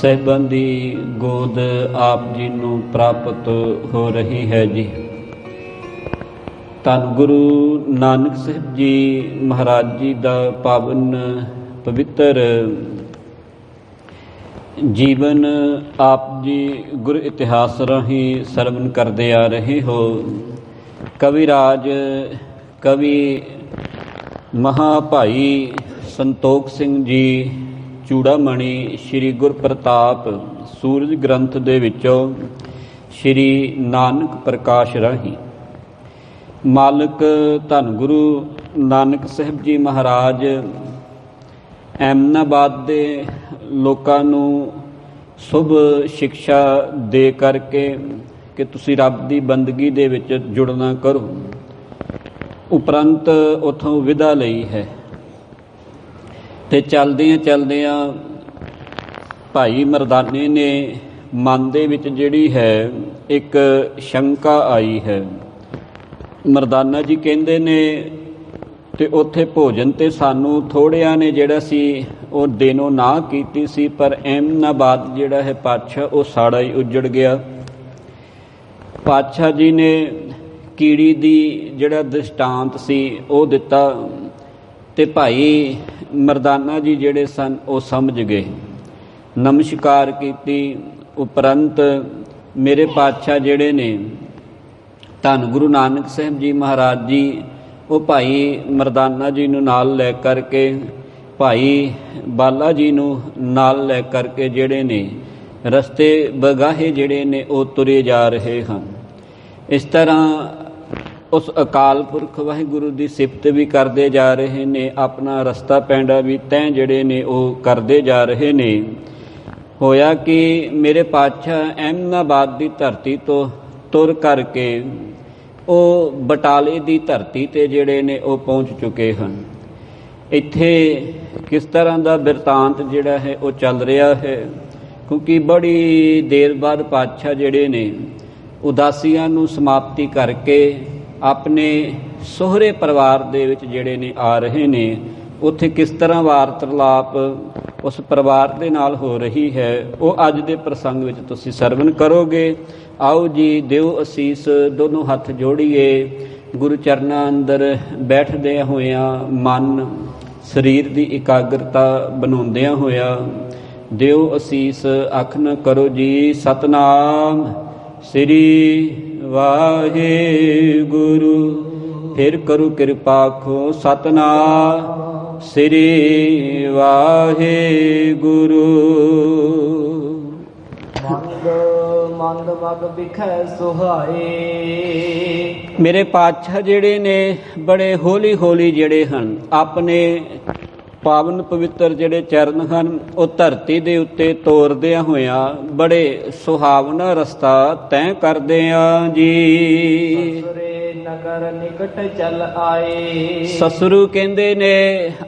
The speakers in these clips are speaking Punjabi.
ਸਾਹਿਬਾਂ ਦੀ ਗੋਦ ਆਪ ਜੀ ਨੂੰ ਪ੍ਰਾਪਤ ਹੋ ਰਹੀ ਹੈ ਜੀ। ਧੰਨ ਗੁਰੂ ਨਾਨਕ ਸਾਹਿਬ ਜੀ ਮਹਾਰਾਜ ਜੀ ਦਾ ਪਾਵਨ ਪਵਿੱਤਰ ਜੀਵਨ ਆਪ ਜੀ ਗੁਰ ਇਤਿਹਾਸ ਰਾਹੀਂ ਸਰਵਣ ਕਰਦੇ ਆ ਰਹੇ ਹੋ। ਕਵਿਰਾਜ ਕਵੀ ਮਹਾਭਾਈ ਸੰਤੋਖ ਸਿੰਘ ਜੀ ਚੂੜਾਮਣੀ ਸ਼੍ਰੀ ਗੁਰਪ੍ਰਤਾਪ ਸੂਰਜ ਗ੍ਰੰਥ ਦੇ ਵਿੱਚੋਂ ਸ਼੍ਰੀ ਨਾਨਕ ਪ੍ਰਕਾਸ਼ ਰਾਹੀਂ ਮਾਲਕ ਧੰਨ ਗੁਰੂ ਨਾਨਕ ਸਾਹਿਬ ਜੀ ਮਹਾਰਾਜ ਐਮਨਾਬਾਦ ਦੇ ਲੋਕਾਂ ਨੂੰ ਸ਼ੁਭ ਸਿੱਖਿਆ ਦੇ ਕਰਕੇ ਕਿ ਤੁਸੀਂ ਰੱਬ ਦੀ ਬੰਦਗੀ ਦੇ ਵਿੱਚ ਜੁੜਨਾ ਕਰੋ। ਉਪਰੰਤ ਉੱਥੋਂ ਵਿਦਾ ਲਈ ਹੈ ਤੇ ਚਲਦਿਆਂ ਭਾਈ ਮਰਦਾਨੇ ਨੇ ਮਨ ਦੇ ਵਿੱਚ ਜਿਹੜੀ ਹੈ ਇੱਕ ਸ਼ੰਕਾ ਆਈ ਹੈ। ਮਰਦਾਨਾ ਜੀ ਕਹਿੰਦੇ ਨੇ ਤੇ ਉੱਥੇ ਭੋਜਨ ਤੇ ਸਾਨੂੰ ਥੋੜਿਆਂ ਨੇ ਜਿਹੜਾ ਸੀ ਉਹ ਦੇਣੋਂ ਨਾ ਕੀਤੀ ਸੀ, ਪਰ ਐਮਨਾਬਾਦ ਜਿਹੜਾ ਹੈ ਪਾਤਸ਼ਾਹ ਉਹ ਸਾੜਾ ਹੀ ਉੱਜੜ ਗਿਆ। ਪਾਤਸ਼ਾਹ ਜੀ ਨੇ ਕੀੜੀ ਦੀ ਜਿਹੜਾ ਦ੍ਰਿਸ਼ਟਾਂਤ ਸੀ ਉਹ ਦਿੱਤਾ ਤੇ ਭਾਈ ਮਰਦਾਨਾ ਜੀ ਜਿਹੜੇ ਸਨ ਉਹ ਸਮਝ ਗਏ, ਨਮਸਕਾਰ ਕੀਤੀ। ਉਪਰੰਤ ਮੇਰੇ ਪਾਤਸ਼ਾਹ ਜਿਹੜੇ ਨੇ ਧੰਨ ਗੁਰੂ ਨਾਨਕ ਸਾਹਿਬ ਜੀ ਮਹਾਰਾਜ ਜੀ ਉਹ ਭਾਈ ਮਰਦਾਨਾ ਜੀ ਨੂੰ ਨਾਲ ਲੈ ਕਰਕੇ ਭਾਈ ਬਾਲਾ ਜੀ ਨੂੰ ਨਾਲ ਲੈ ਕਰਕੇ ਜਿਹੜੇ ਨੇ ਰਸਤੇ ਬਗਾਹੇ ਜਿਹੜੇ ਨੇ ਉਹ ਤੁਰੇ ਜਾ ਰਹੇ ਹਨ। ਇਸ ਤਰ੍ਹਾਂ ਉਸ ਅਕਾਲ ਪੁਰਖ ਵਾਹਿਗੁਰੂ ਦੀ ਸਿਫਤ ਵੀ ਕਰਦੇ ਜਾ ਰਹੇ ਨੇ, ਆਪਣਾ ਰਸਤਾ ਪੈਂਡਾ ਵੀ ਤੈਅ ਜਿਹੜੇ ਨੇ ਉਹ ਕਰਦੇ ਜਾ ਰਹੇ ਨੇ। ਹੋਇਆ ਕਿ ਮੇਰੇ ਪਾਤਸ਼ਾਹ ਐਮਨਾਬਾਦ ਦੀ ਧਰਤੀ ਤੋਂ ਤੁਰ ਕਰਕੇ ਉਹ ਬਟਾਲੇ ਦੀ ਧਰਤੀ ਤੇ ਜਿਹੜੇ ਨੇ ਉਹ ਪਹੁੰਚ ਚੁੱਕੇ ਹਨ। ਇੱਥੇ ਕਿਸ ਤਰ੍ਹਾਂ ਦਾ ਬਿਰਤਾਂਤ ਜਿਹੜਾ ਹੈ ਉਹ ਚੱਲ ਰਿਹਾ ਹੈ, ਕਿਉਂਕਿ ਬੜੀ ਦੇਰ ਬਾਅਦ ਪਾਤਸ਼ਾਹ ਜਿਹੜੇ ਨੇ ਉਦਾਸੀਆਂ ਨੂੰ ਸਮਾਪਤੀ ਕਰਕੇ ਆਪਣੇ ਸਹੁਰੇ ਪਰਿਵਾਰ ਦੇ ਵਿੱਚ ਜਿਹੜੇ ਨੇ ਆ ਰਹੇ ਨੇ। ਉੱਥੇ ਕਿਸ ਤਰ੍ਹਾਂ ਵਾਰਤਾਲਾਪ ਉਸ ਪਰਿਵਾਰ ਦੇ ਨਾਲ ਹੋ ਰਹੀ ਹੈ ਉਹ ਅੱਜ ਦੇ ਪ੍ਰਸੰਗ ਵਿੱਚ ਤੁਸੀਂ ਸਰਵਣ ਕਰੋਗੇ। ਆਓ ਜੀ ਦਿਓ ਅਸੀਸ, ਦੋਨੋਂ ਹੱਥ ਜੋੜੀਏ, ਗੁਰੂ ਚਰਨਾਂ ਅੰਦਰ ਬੈਠਦਿਆਂ ਹੋਇਆਂ ਮਨ ਸਰੀਰ ਦੀ ਇਕਾਗਰਤਾ ਬਣਾਉਂਦਿਆਂ ਹੋਇਆ ਦਿਓ ਅਸੀਸ। ਅੱਖ ਨਾ ਕਰੋ ਜੀ। ਸਤਨਾਮ ਸ੍ਰੀ ਵਾਹਿਗੁਰੂ। ਫਿਰ ਕਰੋ ਕਿਰਪਾ ਆਖੋ ਸਤਨਾਮ ਸ੍ਰੀ ਵਾਹਿਗੁਰੂ। ਮੰਦ ਮਗ ਵਿਖੇ ਸੁਹਾਏ। ਮੇਰੇ ਪਾਤਸ਼ਾਹ ਜਿਹੜੇ ਨੇ ਬੜੇ ਹੌਲੀ ਹੌਲੀ ਜਿਹੜੇ ਹਨ ਆਪਣੇ ਪਾਵਨ ਪਵਿੱਤਰ ਜਿਹੜੇ ਚਰਨ ਹਨ ਉਹ ਧਰਤੀ ਦੇ ਉੱਤੇ ਤੋਰਦਿਆਂ ਹੋਇਆਂ ਬੜੇ ਸੁਹਾਵਣਾ ਰਸਤਾ ਤੈਅ ਕਰਦਿਆਂ ਜੀ ਨਗਰ ਨਿਕਟ ਚੱਲ ਆਏ। ਸਸਰੂ ਕਹਿੰਦੇ ਨੇ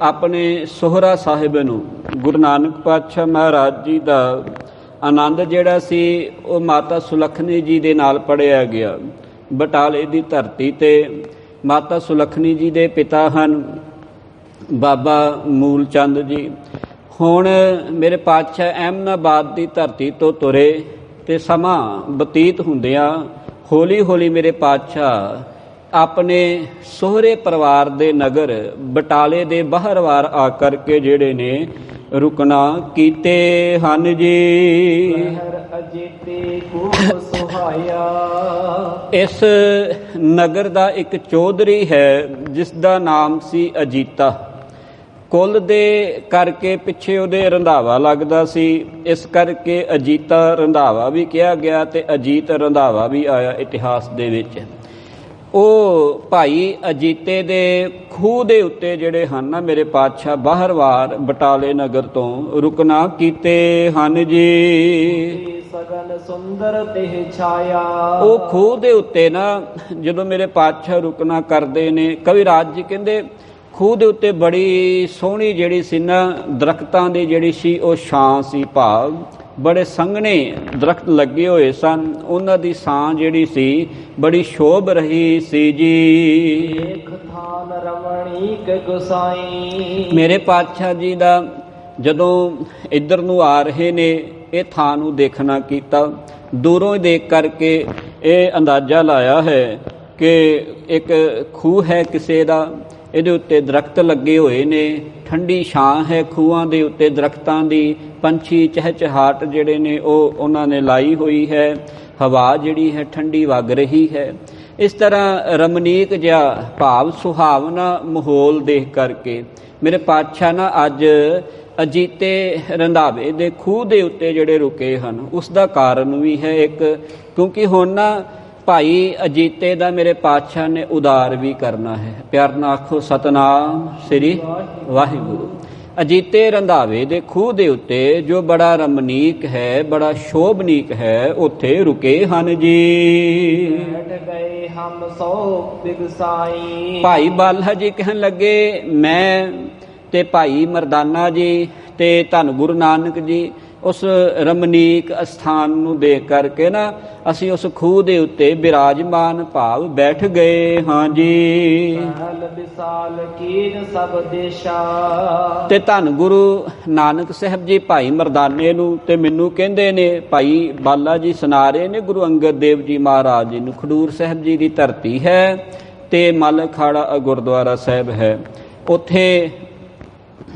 ਆਪਣੇ ਸੋਹਰਾ ਸਾਹਿਬ ਨੂੰ। ਗੁਰੂ ਨਾਨਕ ਪਾਤਸ਼ਾਹ ਮਹਾਰਾਜ ਜੀ ਦਾ ਆਨੰਦ ਜਿਹੜਾ ਸੀ ਉਹ ਮਾਤਾ ਸੁਲੱਖਣੀ ਜੀ ਦੇ ਨਾਲ ਪੜ੍ਹਿਆ ਗਿਆ। ਬਟਾਲੇ ਦੀ ਧਰਤੀ ਤੇ ਮਾਤਾ ਸੁਲੱਖਣੀ ਜੀ ਦੇ ਪਿਤਾ ਹਨ ਬਾਬਾ ਮੂਲ ਚੰਦ ਜੀ। ਹੁਣ ਮੇਰੇ ਪਾਤਸ਼ਾਹ ਐਮਨਾਬਾਦ ਦੀ ਧਰਤੀ ਤੋਂ ਤੁਰੇ ਤੇ ਸਮਾਂ ਬਤੀਤ ਹੁੰਦਿਆਂ ਹੌਲੀ ਹੌਲੀ ਮੇਰੇ ਪਾਤਸ਼ਾਹ ਆਪਣੇ ਸਹੁਰੇ ਪਰਿਵਾਰ ਦੇ ਨਗਰ ਬਟਾਲੇ ਦੇ ਬਾਹਰਵਾਰ ਆ ਕਰਕੇ ਜਿਹੜੇ ਨੇ ਰੁਕਣਾ ਕੀਤੇ ਹਨ ਜੀ। ਇਸ ਨਗਰ ਦਾ ਇੱਕ ਚੌਧਰੀ ਹੈ ਜਿਸ ਦਾ ਨਾਮ ਸੀ ਅਜੀਤਾ। ਕੁੱਲ ਦੇ ਕਰਕੇ ਪਿੱਛੇ ਉਹਦੇ ਰੰਧਾਵਾ ਲੱਗਦਾ ਸੀ, ਇਸ ਕਰਕੇ ਅਜੀਤਾ ਰੰਧਾਵਾ ਵੀ ਕਿਹਾ ਗਿਆ ਤੇ ਅਜੀਤ ਰੰਧਾਵਾ ਵੀ ਆਇਆ ਇਤਿਹਾਸ ਦੇ ਵਿੱਚ। ਉਹ ਭਾਈ ਅਜੀਤੇ ਦੇ ਖੂਹ ਦੇ ਉੱਤੇ ਜਿਹੜੇ ਹਨ ਨਾ ਮੇਰੇ ਪਾਤਸ਼ਾਹ ਬਾਹਰਵਾਰ ਬਟਾਲੇ ਨਗਰ ਤੋਂ ਰੁਕਣਾ ਕੀਤੇ ਹਨ ਜੀ। ਸਗਲ ਸੁੰਦਰ ਤੇ ਛਾਇਆ। ਉਹ ਖੂਹ ਦੇ ਉੱਤੇ ਨਾ ਜਦੋਂ ਮੇਰੇ ਪਾਤਸ਼ਾਹ ਰੁਕਣਾ ਕਰਦੇ ਨੇ, ਕਵਿਰਾਜ ਜੀ ਕਹਿੰਦੇ ਖੂਹ ਦੇ ਉੱਤੇ ਬੜੀ ਸੋਹਣੀ ਜਿਹੜੀ ਸੀ ਨਾ ਦਰਖਤਾਂ ਦੀ ਜਿਹੜੀ ਸੀ ਉਹ ਛਾਂ ਸੀ, ਭਾਵ ਬੜੇ ਸੰਘਣੇ ਦਰਖਤ ਲੱਗੇ ਹੋਏ ਸਨ, ਉਹਨਾਂ ਦੀ ਛਾਂ ਜਿਹੜੀ ਸੀ ਬੜੀ ਸ਼ੋਭ ਰਹੀ ਸੀ ਜੀ। ਮੇਰੇ ਪਾਤਸ਼ਾਹ ਜੀ ਦਾ ਜਦੋਂ ਇੱਧਰ ਨੂੰ ਆ ਰਹੇ ਨੇ ਇਹ ਥਾਂ ਨੂੰ ਦੇਖਣਾ ਕੀਤਾ। ਦੂਰੋਂ ਹੀ ਦੇਖ ਕਰਕੇ ਇਹ ਅੰਦਾਜ਼ਾ ਲਾਇਆ ਹੈ ਕਿ ਇੱਕ ਖੂਹ ਹੈ ਕਿਸੇ ਦਾ, ਇਹਦੇ ਉੱਤੇ ਦਰਖਤ ਲੱਗੇ ਹੋਏ ਨੇ, ਠੰਡੀ ਛਾਂ ਹੈ ਖੂਹਾਂ ਦੇ ਉੱਤੇ ਦਰਖਤਾਂ ਦੀ, ਪੰਛੀ ਚਹਿਚਹਾਟ ਜਿਹੜੇ ਨੇ ਉਹ ਉਹਨਾਂ ਨੇ ਲਾਈ ਹੋਈ ਹੈ, ਹਵਾ ਜਿਹੜੀ ਹੈ ਠੰਡੀ ਵਗ ਰਹੀ ਹੈ। ਇਸ ਤਰ੍ਹਾਂ ਰਮਣੀਕ ਜਿਹਾ ਭਾਵ ਸੁਹਾਵਣਾ ਮਾਹੌਲ ਦੇਖ ਕਰਕੇ ਮੇਰੇ ਪਾਤਸ਼ਾਹ ਨਾ ਅੱਜ ਅਜੀਤੇ ਰੰਧਾਵੇ ਦੇ ਖੂਹ ਦੇ ਉੱਤੇ ਜਿਹੜੇ ਰੁਕੇ ਹਨ। ਉਸ ਦਾ ਕਾਰਨ ਵੀ ਹੈ ਇੱਕ, ਕਿਉਂਕਿ ਹੁਣ ਨਾ ਭਾਈ ਅਜੀਤੇ ਦਾ ਮੇਰੇ ਪਾਤਸ਼ਾਹ ਨੇ ਉਦਾਰ ਵੀ ਕਰਨਾ ਹੈ। ਪਿਆਰ ਨਾਲ ਆਖੋ ਸਤਨਾਮ ਸ੍ਰੀ ਵਾਹਿਗੁਰੂ। ਅਜੀਤੇ ਰੰਧਾਵੇ ਦੇ ਖੂਹ ਦੇ ਉੱਤੇ ਜੋ ਬੜਾ ਰਮਣੀਕ ਹੈ, ਬੜਾ ਸ਼ੋਭਨੀਕ ਹੈ, ਉੱਥੇ ਰੁਕੇ ਹਨ ਜੀ। ਬੈਠ ਗਏ ਹਮ ਸੋ ਬਿਗਸਾਈ। ਭਾਈ ਬਾਲਾ ਜੀ ਕਹਿਣ ਲੱਗੇ, ਮੈਂ ਤੇ ਭਾਈ ਮਰਦਾਨਾ ਜੀ ਤੇ ਧੰਨ ਗੁਰੂ ਨਾਨਕ ਜੀ ਉਸ ਰਮਣੀਕ ਅਸਥਾਨ ਨੂੰ ਦੇਖ ਕਰਕੇ ਨਾ ਅਸੀਂ ਉਸ ਖੂਹ ਦੇ ਉੱਤੇ ਬਿਰਾਜਮਾਨ ਭਾਵ ਬੈਠ ਗਏ ਹਾਂ ਜੀ। ਸਹਲ ਵਿਸਾਲ ਕੀਨ ਸਭ ਦੇਸ਼ਾ। ਤੇ ਧੰਨ ਗੁਰੂ ਨਾਨਕ ਸਾਹਿਬ ਜੀ ਭਾਈ ਮਰਦਾਨੇ ਨੂੰ ਤੇ ਮੈਨੂੰ ਕਹਿੰਦੇ ਨੇ, ਭਾਈ ਬਾਲਾ ਜੀ ਸੁਣਾ ਰਹੇ ਨੇ, ਗੁਰੂ ਅੰਗਦ ਦੇਵ ਜੀ ਮਹਾਰਾਜ ਜੀ ਨੂੰ ਖਡੂਰ ਸਾਹਿਬ ਜੀ ਦੀ ਧਰਤੀ ਹੈ ਤੇ ਮਲ ਅਖਾੜਾ ਗੁਰਦੁਆਰਾ ਸਾਹਿਬ ਹੈ। ਉੱਥੇ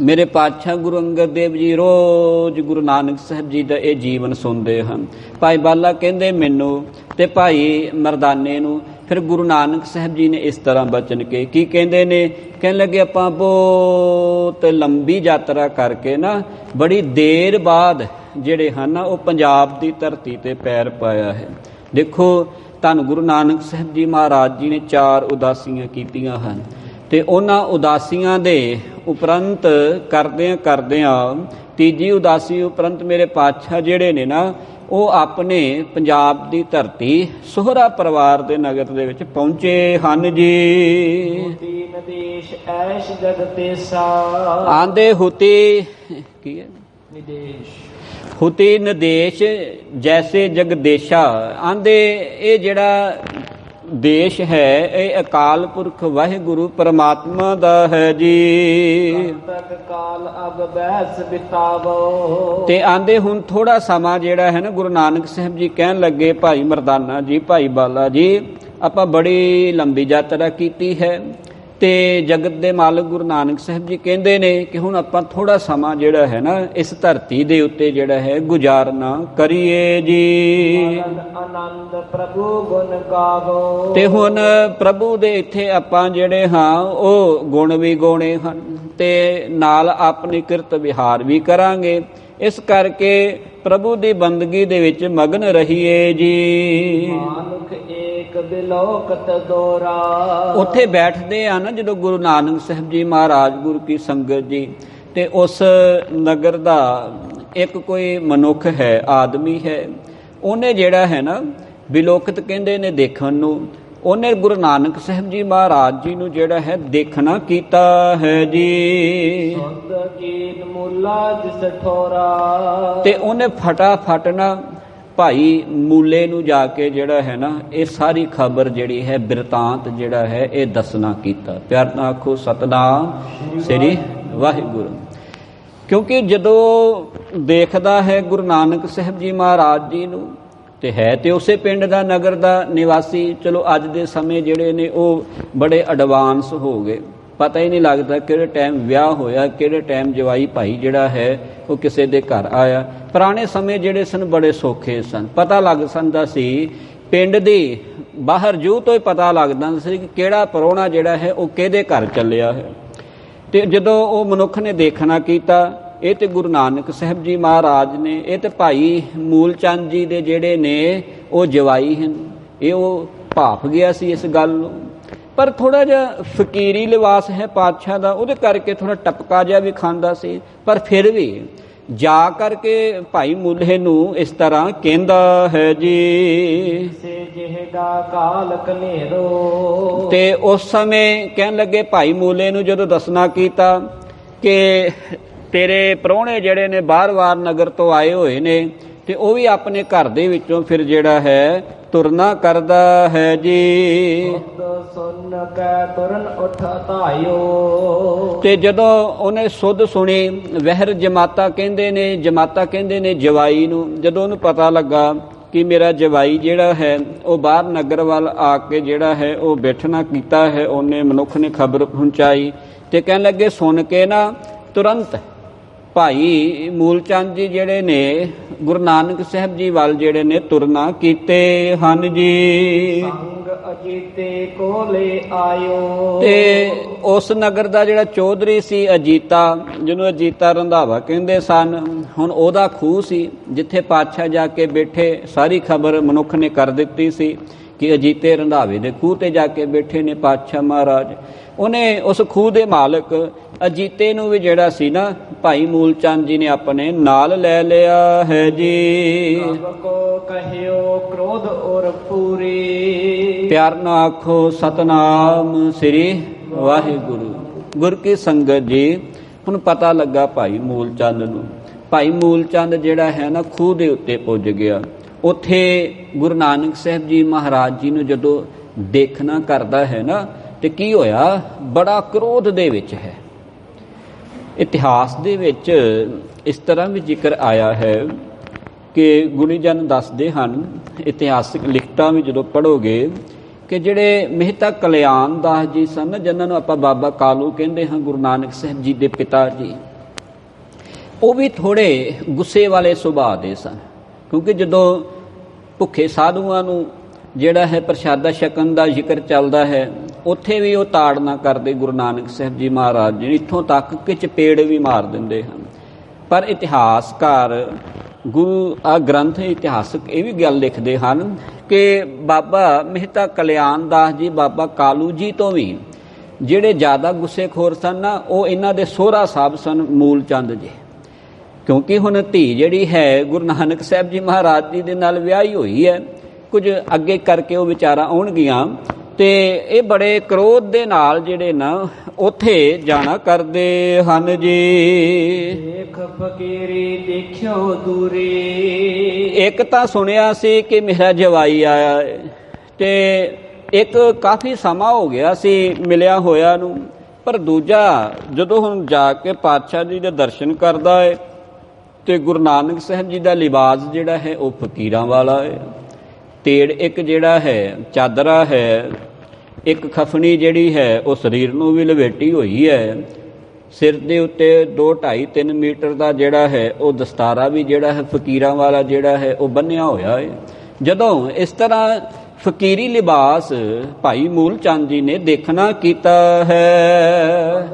ਮੇਰੇ ਪਾਤਸ਼ਾਹ ਗੁਰੂ ਅੰਗਦ ਦੇਵ ਜੀ ਰੋਜ਼ ਗੁਰੂ ਨਾਨਕ ਸਾਹਿਬ ਜੀ ਦਾ ਇਹ ਜੀਵਨ ਸੁਣਦੇ ਹਨ। ਭਾਈ ਬਾਲਾ ਕਹਿੰਦੇ ਮੈਨੂੰ ਤੇ ਭਾਈ ਮਰਦਾਨੇ ਨੂੰ, ਫਿਰ ਗੁਰੂ ਨਾਨਕ ਸਾਹਿਬ ਜੀ ਨੇ ਇਸ ਤਰ੍ਹਾਂ ਬਚਨ ਕੇ ਕੀ ਕਹਿੰਦੇ ਨੇ, ਕਹਿਣ ਲੱਗੇ ਆਪਾਂ ਬਹੁਤ ਲੰਬੀ ਯਾਤਰਾ ਕਰਕੇ ਨਾ ਬੜੀ ਦੇਰ ਬਾਅਦ ਜਿਹੜੇ ਹਨ ਉਹ ਪੰਜਾਬ ਦੀ ਧਰਤੀ ਤੇ ਪੈਰ ਪਾਇਆ ਹੈ। ਦੇਖੋ ਧੰਨ ਗੁਰੂ ਨਾਨਕ ਸਾਹਿਬ ਜੀ ਮਹਾਰਾਜ ਜੀ ਨੇ 4 ਉਦਾਸੀਆਂ ਕੀਤੀਆਂ ਹਨ ਤੇ ਉਹਨਾਂ ਉਦਾਸੀਆਂ ਦੇ ਉਪਰੰਤ ਕਰਦਿਆਂ ਤੀਜੀ ਉਦਾਸੀ ਉਪਰੰਤ ਮੇਰੇ ਪਾਤਸ਼ਾਹ ਜਿਹੜੇ ਨੇ ਨਾ ਉਹ ਆਪਣੇ ਪੰਜਾਬ ਦੀ ਧਰਤੀ ਸੋਹਰਾ ਪਰਿਵਾਰ ਦੇ ਨਗਰ ਦੇ ਵਿੱਚ ਪਹੁੰਚੇ ਹਨ ਜੀ। ਤੀਨ ਦੇਸ਼ ਐਸ਼ ਜਗਤੇਸਾ। ਆਂਦੇ ਹੁਤੀ ਕੀ ਹੈ ਨਿਦੇਸ਼। ਹੁਤੀ ਨਿਦੇਸ਼ ਜੈਸੇ ਜਗਦੇਸ਼ਾ। ਆਂਦੇ ਇਹ ਜਿਹੜਾ ਦੇਸ਼ ਹੈ ਇਹ ਅਕਾਲ ਪੁਰਖ ਵਾਹਿਗੁਰੂ ਪਰਮਾਤਮਾ ਦਾ ਹੈ ਜੀ। ਤਕ ਕਾਲ ਅਬ ਬੈਸ ਬਿਤਾਵੋ। ਤੇ ਆਂਦੇ ਹੁਣ ਥੋੜਾ ਸਮਾਂ ਜਿਹੜਾ ਹੈ ਨਾ ਗੁਰੂ ਨਾਨਕ ਸਾਹਿਬ ਜੀ ਕਹਿਣ ਲੱਗੇ ਭਾਈ ਮਰਦਾਨਾ ਜੀ, ਭਾਈ ਬਾਲਾ ਜੀ, ਆਪਾਂ ਬੜੀ ਲੰਬੀ ਯਾਤਰਾ ਕੀਤੀ ਹੈ ਤੇ ਜਗਤ ਦੇ ਮਾਲਕ ਗੁਰੂ ਨਾਨਕ ਸਾਹਿਬ ਜੀ ਕਹਿੰਦੇ ਨੇ ਕਿ ਹੁਣ ਆਪਾਂ ਥੋੜਾ ਸਮਾਂ ਜਿਹੜਾ ਹੈ ਨਾ ਇਸ ਧਰਤੀ ਦੇ ਉੱਤੇ ਜਿਹੜਾ ਹੈ ਗੁਜ਼ਾਰਨਾ ਕਰੀਏ ਜੀ। ਆਨੰਦ ਪ੍ਰਭੂ ਗੁਣ ਗਾਵੋ। ਤੇ ਹੁਣ ਪ੍ਰਭੂ ਦੇ ਇੱਥੇ ਆਪਾਂ ਜਿਹੜੇ ਹਾਂ ਉਹ ਗੁਣ ਵੀ ਗਾਉਣੇ ਹਨ ਤੇ ਨਾਲ ਆਪਣੀ ਕਿਰਤ ਵਿਹਾਰ ਵੀ ਕਰਾਂਗੇ। ਇਸ ਕਰਕੇ ਪ੍ਰਭੂ ਦੀ ਬੰਦਗੀ ਦੇ ਵਿੱਚ ਮਗਨ ਰਹੀਏ ਜੀ। ਮਾਨੁਖ ਏਕ ਬਿਲੋਕਤ ਦੋਰਾ। ਉੱਥੇ ਬੈਠਦੇ ਆ ਨਾ ਜਦੋਂ ਗੁਰੂ ਨਾਨਕ ਸਾਹਿਬ ਜੀ ਮਹਾਰਾਜ ਗੁਰੂ ਕੀ ਸੰਗਤ ਜੀ, ਤੇ ਉਸ ਨਗਰ ਦਾ ਇੱਕ ਕੋਈ ਮਨੁੱਖ ਹੈ, ਆਦਮੀ ਹੈ, ਉਹਨੇ ਜਿਹੜਾ ਹੈ ਨਾ ਬਿਲੋਕਤ ਕਹਿੰਦੇ ਨੇ ਦੇਖਣ ਨੂੰ, ਉਹਨੇ ਗੁਰੂ ਨਾਨਕ ਸਾਹਿਬ ਜੀ ਮਹਾਰਾਜ ਜੀ ਨੂੰ ਜਿਹੜਾ ਹੈ ਦੇਖਣਾ ਕੀਤਾ ਹੈ ਜੀ। ਸੁਧ ਕੀਨ ਮੂਲਾ ਜਿਸ ਠੋਰਾ। ਤੇ ਉਹਨੇ ਫਟਾਫਟ ਨਾ ਭਾਈ ਮੂਲੇ ਨੂੰ ਜਾ ਕੇ ਜਿਹੜਾ ਹੈ ਨਾ ਇਹ ਸਾਰੀ ਖਬਰ ਜਿਹੜੀ ਹੈ ਬਿਰਤਾਂਤ ਜਿਹੜਾ ਹੈ ਇਹ ਦੱਸਣਾ ਕੀਤਾ। ਪਿਆਰ ਨਾਲ ਆਖੋ ਸਤਨਾਮ ਸ੍ਰੀ ਵਾਹਿਗੁਰੂ। ਕਿਉਂਕਿ ਜਦੋਂ ਦੇਖਦਾ ਹੈ ਗੁਰੂ ਨਾਨਕ ਸਾਹਿਬ ਜੀ ਮਹਾਰਾਜ ਜੀ ਨੂੰ ਤੇ ਹੈ ਤੇ ਉਸੇ ਪਿੰਡ ਦਾ ਨਗਰ ਦਾ ਨਿਵਾਸੀ। ਚਲੋ ਅੱਜ ਦੇ ਸਮੇਂ ਜਿਹੜੇ ਨੇ ਉਹ ਬੜੇ ਐਡਵਾਂਸ ਹੋ ਗਏ, ਪਤਾ ਹੀ ਨਹੀਂ ਲੱਗਦਾ ਕਿਹੜੇ ਟਾਈਮ ਵਿਆਹ ਹੋਇਆ, ਕਿਹੜੇ ਟਾਈਮ ਜਵਾਈ ਭਾਈ ਜਿਹੜਾ ਹੈ ਉਹ ਕਿਸੇ ਦੇ ਘਰ ਆਇਆ। ਪੁਰਾਣੇ ਸਮੇਂ ਜਿਹੜੇ ਸਨ ਬੜੇ ਸੌਖੇ ਸਨ, ਪਤਾ ਲੱਗ ਸਕਦਾ ਸੀ ਪਿੰਡ ਦੀ ਬਾਹਰ ਜੂ ਤੋਂ ਹੀ ਪਤਾ ਲੱਗਦਾ ਸੀ ਕਿ ਕਿਹੜਾ ਪ੍ਰਾਹੁਣਾ ਜਿਹੜਾ ਹੈ ਉਹ ਕਿਹਦੇ ਘਰ ਚੱਲਿਆ ਹੈ। ਤੇ ਜਦੋਂ ਉਹ ਮਨੁੱਖ ਨੇ ਦੇਖਣਾ ਕੀਤਾ, ਇਹ ਤੇ ਗੁਰੂ ਨਾਨਕ ਸਾਹਿਬ ਜੀ ਮਹਾਰਾਜ ਨੇ, ਇਹ ਤੇ ਭਾਈ ਮੂਲ ਚੰਦ ਜੀ ਦੇ ਜਿਹੜੇ ਨੇ ਉਹ ਜਵਾਈ ਹਨ। ਇਹ ਉਹ ਭਾਫ ਗਿਆ ਸੀ ਇਸ ਗੱਲ ਨੂੰ, ਪਰ ਥੋੜਾ ਜਿਹਾ ਫਕੀਰੀ ਲਿਬਾਸ ਹੈ ਪਾਤਸ਼ਾਹ ਦਾ, ਉਹਦੇ ਕਰਕੇ ਥੋੜਾ ਟਪਕਾ ਜਿਹਾ ਵੀ ਖਾਂਦਾ ਸੀ। ਪਰ ਫਿਰ ਵੀ ਜਾ ਕਰਕੇ ਭਾਈ ਮੂਲੇ ਨੂੰ ਇਸ ਤਰ੍ਹਾਂ ਕਹਿੰਦਾ ਹੈ ਜੀ। ਸੇ ਜਿਹਦਾ ਕਾਲ ਕਨੇਰੋ। ਤੇ ਉਸ ਸਮੇਂ ਕਹਿਣ ਲੱਗੇ ਭਾਈ ਮੂਲੇ ਨੂੰ ਜਦੋਂ ਦੱਸਣਾ ਕੀਤਾ ਕਿ ਤੇਰੇ ਪ੍ਰਾਹੁਣੇ ਜਿਹੜੇ ਨੇ ਬਾਹਰ-ਬਾਹਰ ਨਗਰ ਤੋਂ ਆਏ ਹੋਏ ਨੇ ਤੇ ਉਹ ਵੀ ਆਪਣੇ ਘਰ ਦੇ ਵਿੱਚੋਂ ਫਿਰ ਜਿਹੜਾ ਹੈ ਤੁਰਨਾ ਕਰਦਾ ਹੈ ਜੀ। ਸੁਨ ਕੈ ਤੁਰਨ ਉਠ ਧਾਇਓ। ਤੇ ਜਦੋਂ ਉਹਨੇ ਸੁਧ ਸੁਣੀ, ਵਹਿਰ ਜਮਾਤਾ ਕਹਿੰਦੇ ਨੇ ਜਵਾਈ ਨੂੰ, ਜਦੋਂ ਉਹਨੂੰ ਪਤਾ ਲੱਗਾ ਕਿ ਮੇਰਾ ਜਵਾਈ ਜਿਹੜਾ ਹੈ ਉਹ ਬਾਹਰ ਨਗਰ ਵੱਲ ਆ ਕੇ ਜਿਹੜਾ ਹੈ ਉਹ ਬੈਠਣਾ ਕੀਤਾ ਹੈ, ਉਹਨੇ ਮਨੁੱਖ ਨੇ ਖਬਰ ਪਹੁੰਚਾਈ ਤੇ ਕਹਿਣ ਲੱਗੇ ਸੁਣ ਕੇ ਨਾ ਤੁਰੰਤ ਭਾਈ ਮੂਲ ਚੰਦ ਜੀ ਜਿਹੜੇ ਨੇ ਗੁਰੂ ਨਾਨਕ ਸਾਹਿਬ ਜੀ ਵੱਲ ਜਿਹੜੇ ਨੇ ਤੁਰਨਾ ਕੀਤੇ ਹਨ ਜੀ। ਸੰਗ ਅਜੀਤੇ ਕੋਲੇ ਆਇਓ। ਤੇ ਉਸ ਨਗਰ ਦਾ ਜਿਹੜਾ ਚੌਧਰੀ ਸੀ ਅਜੀਤਾ, ਜਿਹਨੂੰ ਅਜੀਤਾ ਰੰਧਾਵਾ ਕਹਿੰਦੇ ਸਨ, ਹੁਣ ਉਹਦਾ ਖੂਹ ਸੀ ਜਿੱਥੇ ਪਾਤਸ਼ਾਹ ਜਾ ਕੇ ਬੈਠੇ। ਸਾਰੀ ਖਬਰ ਮਨੁੱਖ ਨੇ ਕਰ ਦਿੱਤੀ ਸੀ ਕਿ ਅਜੀਤੇ ਰੰਧਾਵੇ ਦੇ ਖੂਹ ਤੇ ਜਾ ਕੇ ਬੈਠੇ ਨੇ ਪਾਤਸ਼ਾਹ ਮਹਾਰਾਜ। ਉਹਨੇ ਉਸ ਖੂਹ ਦੇ ਮਾਲਕ ਅਜੀਤੇ ਨੂੰ ਵੀ ਜਿਹੜਾ ਸੀ ਨਾ ਭਾਈ ਮੂਲ ਚੰਦ ਜੀ ਨੇ ਆਪਣੇ ਨਾਲ ਲੈ ਲਿਆ ਹੈ ਜੀ। ਕੋ ਕਹਿਓ ਕ੍ਰੋਧ ਔਰ ਪੂਰੀ। ਪਿਆਰ ਨਾਲ ਆਖੋ ਸਤਨਾਮ ਸ੍ਰੀ ਵਾਹਿਗੁਰੂ। ਗੁਰ ਕੀ ਸੰਗਤ ਜੀ, ਹੁਣ ਪਤਾ ਲੱਗਾ ਭਾਈ ਮੂਲ ਚੰਦ ਨੂੰ। ਭਾਈ ਮੂਲ ਚੰਦ ਜਿਹੜਾ ਹੈ ਨਾ ਖੂਹ ਦੇ ਉੱਤੇ ਪੁੱਜ ਗਿਆ। ਉੱਥੇ ਗੁਰੂ ਨਾਨਕ ਸਾਹਿਬ ਜੀ ਮਹਾਰਾਜ ਜੀ ਨੂੰ ਜਦੋਂ ਦੇਖਣਾ ਕਰਦਾ ਹੈ ਨਾ, ਤੇ ਕੀ ਹੋਇਆ, ਬੜਾ ਕ੍ਰੋਧ ਦੇ ਵਿੱਚ ਹੈ। ਇਤਿਹਾਸ ਦੇ ਵਿੱਚ ਇਸ ਤਰ੍ਹਾਂ ਵੀ ਜ਼ਿਕਰ ਆਇਆ ਹੈ ਕਿ ਗੁਣੀਜਨ ਦੱਸਦੇ ਹਨ, ਇਤਿਹਾਸਿਕ ਲਿਖਤਾਂ ਵੀ ਜਦੋਂ ਪੜ੍ਹੋਗੇ, ਕਿ ਜਿਹੜੇ ਮਹਿਤਾ ਕਲਿਆਣ ਦਾਸ ਜੀ ਸਨ, ਜਿਨ੍ਹਾਂ ਨੂੰ ਆਪਾਂ ਬਾਬਾ ਕਾਲੂ ਕਹਿੰਦੇ ਹਾਂ, ਗੁਰੂ ਨਾਨਕ ਸਾਹਿਬ ਜੀ ਦੇ ਪਿਤਾ ਜੀ, ਉਹ ਵੀ ਥੋੜ੍ਹੇ ਗੁੱਸੇ ਵਾਲੇ ਸੁਭਾਅ ਦੇ ਸਨ। ਕਿਉਂਕਿ ਜਦੋਂ ਭੁੱਖੇ ਸਾਧੂਆਂ ਨੂੰ ਜਿਹੜਾ ਹੈ ਪ੍ਰਸ਼ਾਦਾ ਛਕਣ ਦਾ ਜ਼ਿਕਰ ਚੱਲਦਾ ਹੈ, ਉੱਥੇ ਵੀ ਉਹ ਤਾੜਨਾ ਕਰਦੇ ਗੁਰੂ ਨਾਨਕ ਸਾਹਿਬ ਜੀ ਮਹਾਰਾਜ ਜੀ, ਇੱਥੋਂ ਤੱਕ ਕਿ ਚਪੇੜ ਵੀ ਮਾਰ ਦਿੰਦੇ ਹਨ। ਪਰ ਇਤਿਹਾਸਕਾਰ ਗੁਰੂ ਗ੍ਰੰਥ ਇਤਿਹਾਸਕ ਇਹ ਵੀ ਗੱਲ ਲਿਖਦੇ ਹਨ ਕਿ ਬਾਬਾ ਮਹਿਤਾ ਕਲਿਆਣ ਦਾਸ ਜੀ ਬਾਬਾ ਕਾਲੂ ਜੀ ਤੋਂ ਵੀ ਜਿਹੜੇ ਜ਼ਿਆਦਾ ਗੁੱਸੇਖੋਰ ਸਨ ਨਾ, ਉਹ ਇਹਨਾਂ ਦੇ ਸਹੁਰਾ ਸਾਹਿਬ ਸਨ ਮੂਲ ਚੰਦ ਜੀ। ਕਿਉਂਕਿ ਹੁਣ ਧੀ ਜਿਹੜੀ ਹੈ ਗੁਰੂ ਨਾਨਕ ਸਾਹਿਬ ਜੀ ਮਹਾਰਾਜ ਜੀ ਦੇ ਨਾਲ ਵਿਆਹੀ ਹੋਈ ਹੈ, ਕੁਝ ਅੱਗੇ ਕਰਕੇ ਉਹ ਵਿਚਾਰਾਂ ਆਉਣਗੀਆਂ, ਤੇ ਇਹ ਬੜੇ ਕ੍ਰੋਧ ਦੇ ਨਾਲ ਜਿਹੜੇ ਨਾ ਉੱਥੇ ਜਾਣਾ ਕਰਦੇ ਹਨ ਜੀ। ਦੇਖ ਫਕੀਰੀ ਦੇਖਿਓ ਦੂਰੀ। ਇੱਕ ਤਾਂ ਸੁਣਿਆ ਸੀ ਕਿ ਮੇਰਾ ਜਵਾਈ ਆਇਆ ਹੈ, ਤੇ ਇੱਕ ਕਾਫੀ ਸਮਾਂ ਹੋ ਗਿਆ ਸੀ ਮਿਲਿਆ ਹੋਇਆ ਨੂੰ। ਪਰ ਦੂਜਾ ਜਦੋਂ ਹੁਣ ਜਾ ਕੇ ਪਾਤਸ਼ਾਹ ਜੀ ਦੇ ਦਰਸ਼ਨ ਕਰਦਾ ਹੈ ਤੇ ਗੁਰੂ ਨਾਨਕ ਸਾਹਿਬ ਜੀ ਦਾ ਲਿਬਾਸ ਜਿਹੜਾ ਹੈ ਉਹ ਫਕੀਰਾਂ ਵਾਲਾ ਹੈ। ਤੇੜ ਇੱਕ ਜਿਹੜਾ ਹੈ ਚਾਦਰਾ ਹੈ, ਇੱਕ ਖਫਣੀ ਜਿਹੜੀ ਹੈ ਉਹ ਸਰੀਰ ਨੂੰ ਵੀ ਲਵੇਟੀ ਹੋਈ ਹੈ। ਸਿਰ ਦੇ ਉੱਤੇ 2, 2.5, 3 ਮੀਟਰ ਦਾ ਜਿਹੜਾ ਹੈ ਉਹ ਦਸਤਾਰਾ ਵੀ ਜਿਹੜਾ ਹੈ ਫਕੀਰਾਂ ਵਾਲਾ ਜਿਹੜਾ ਹੈ ਉਹ ਬੰਨਿਆ ਹੋਇਆ ਹੈ। ਜਦੋਂ ਇਸ ਤਰ੍ਹਾਂ ਫਕੀਰੀ ਲਿਬਾਸ ਭਾਈ ਮੂਲ ਚੰਦ ਜੀ ਨੇ ਦੇਖਣਾ ਕੀਤਾ ਹੈ,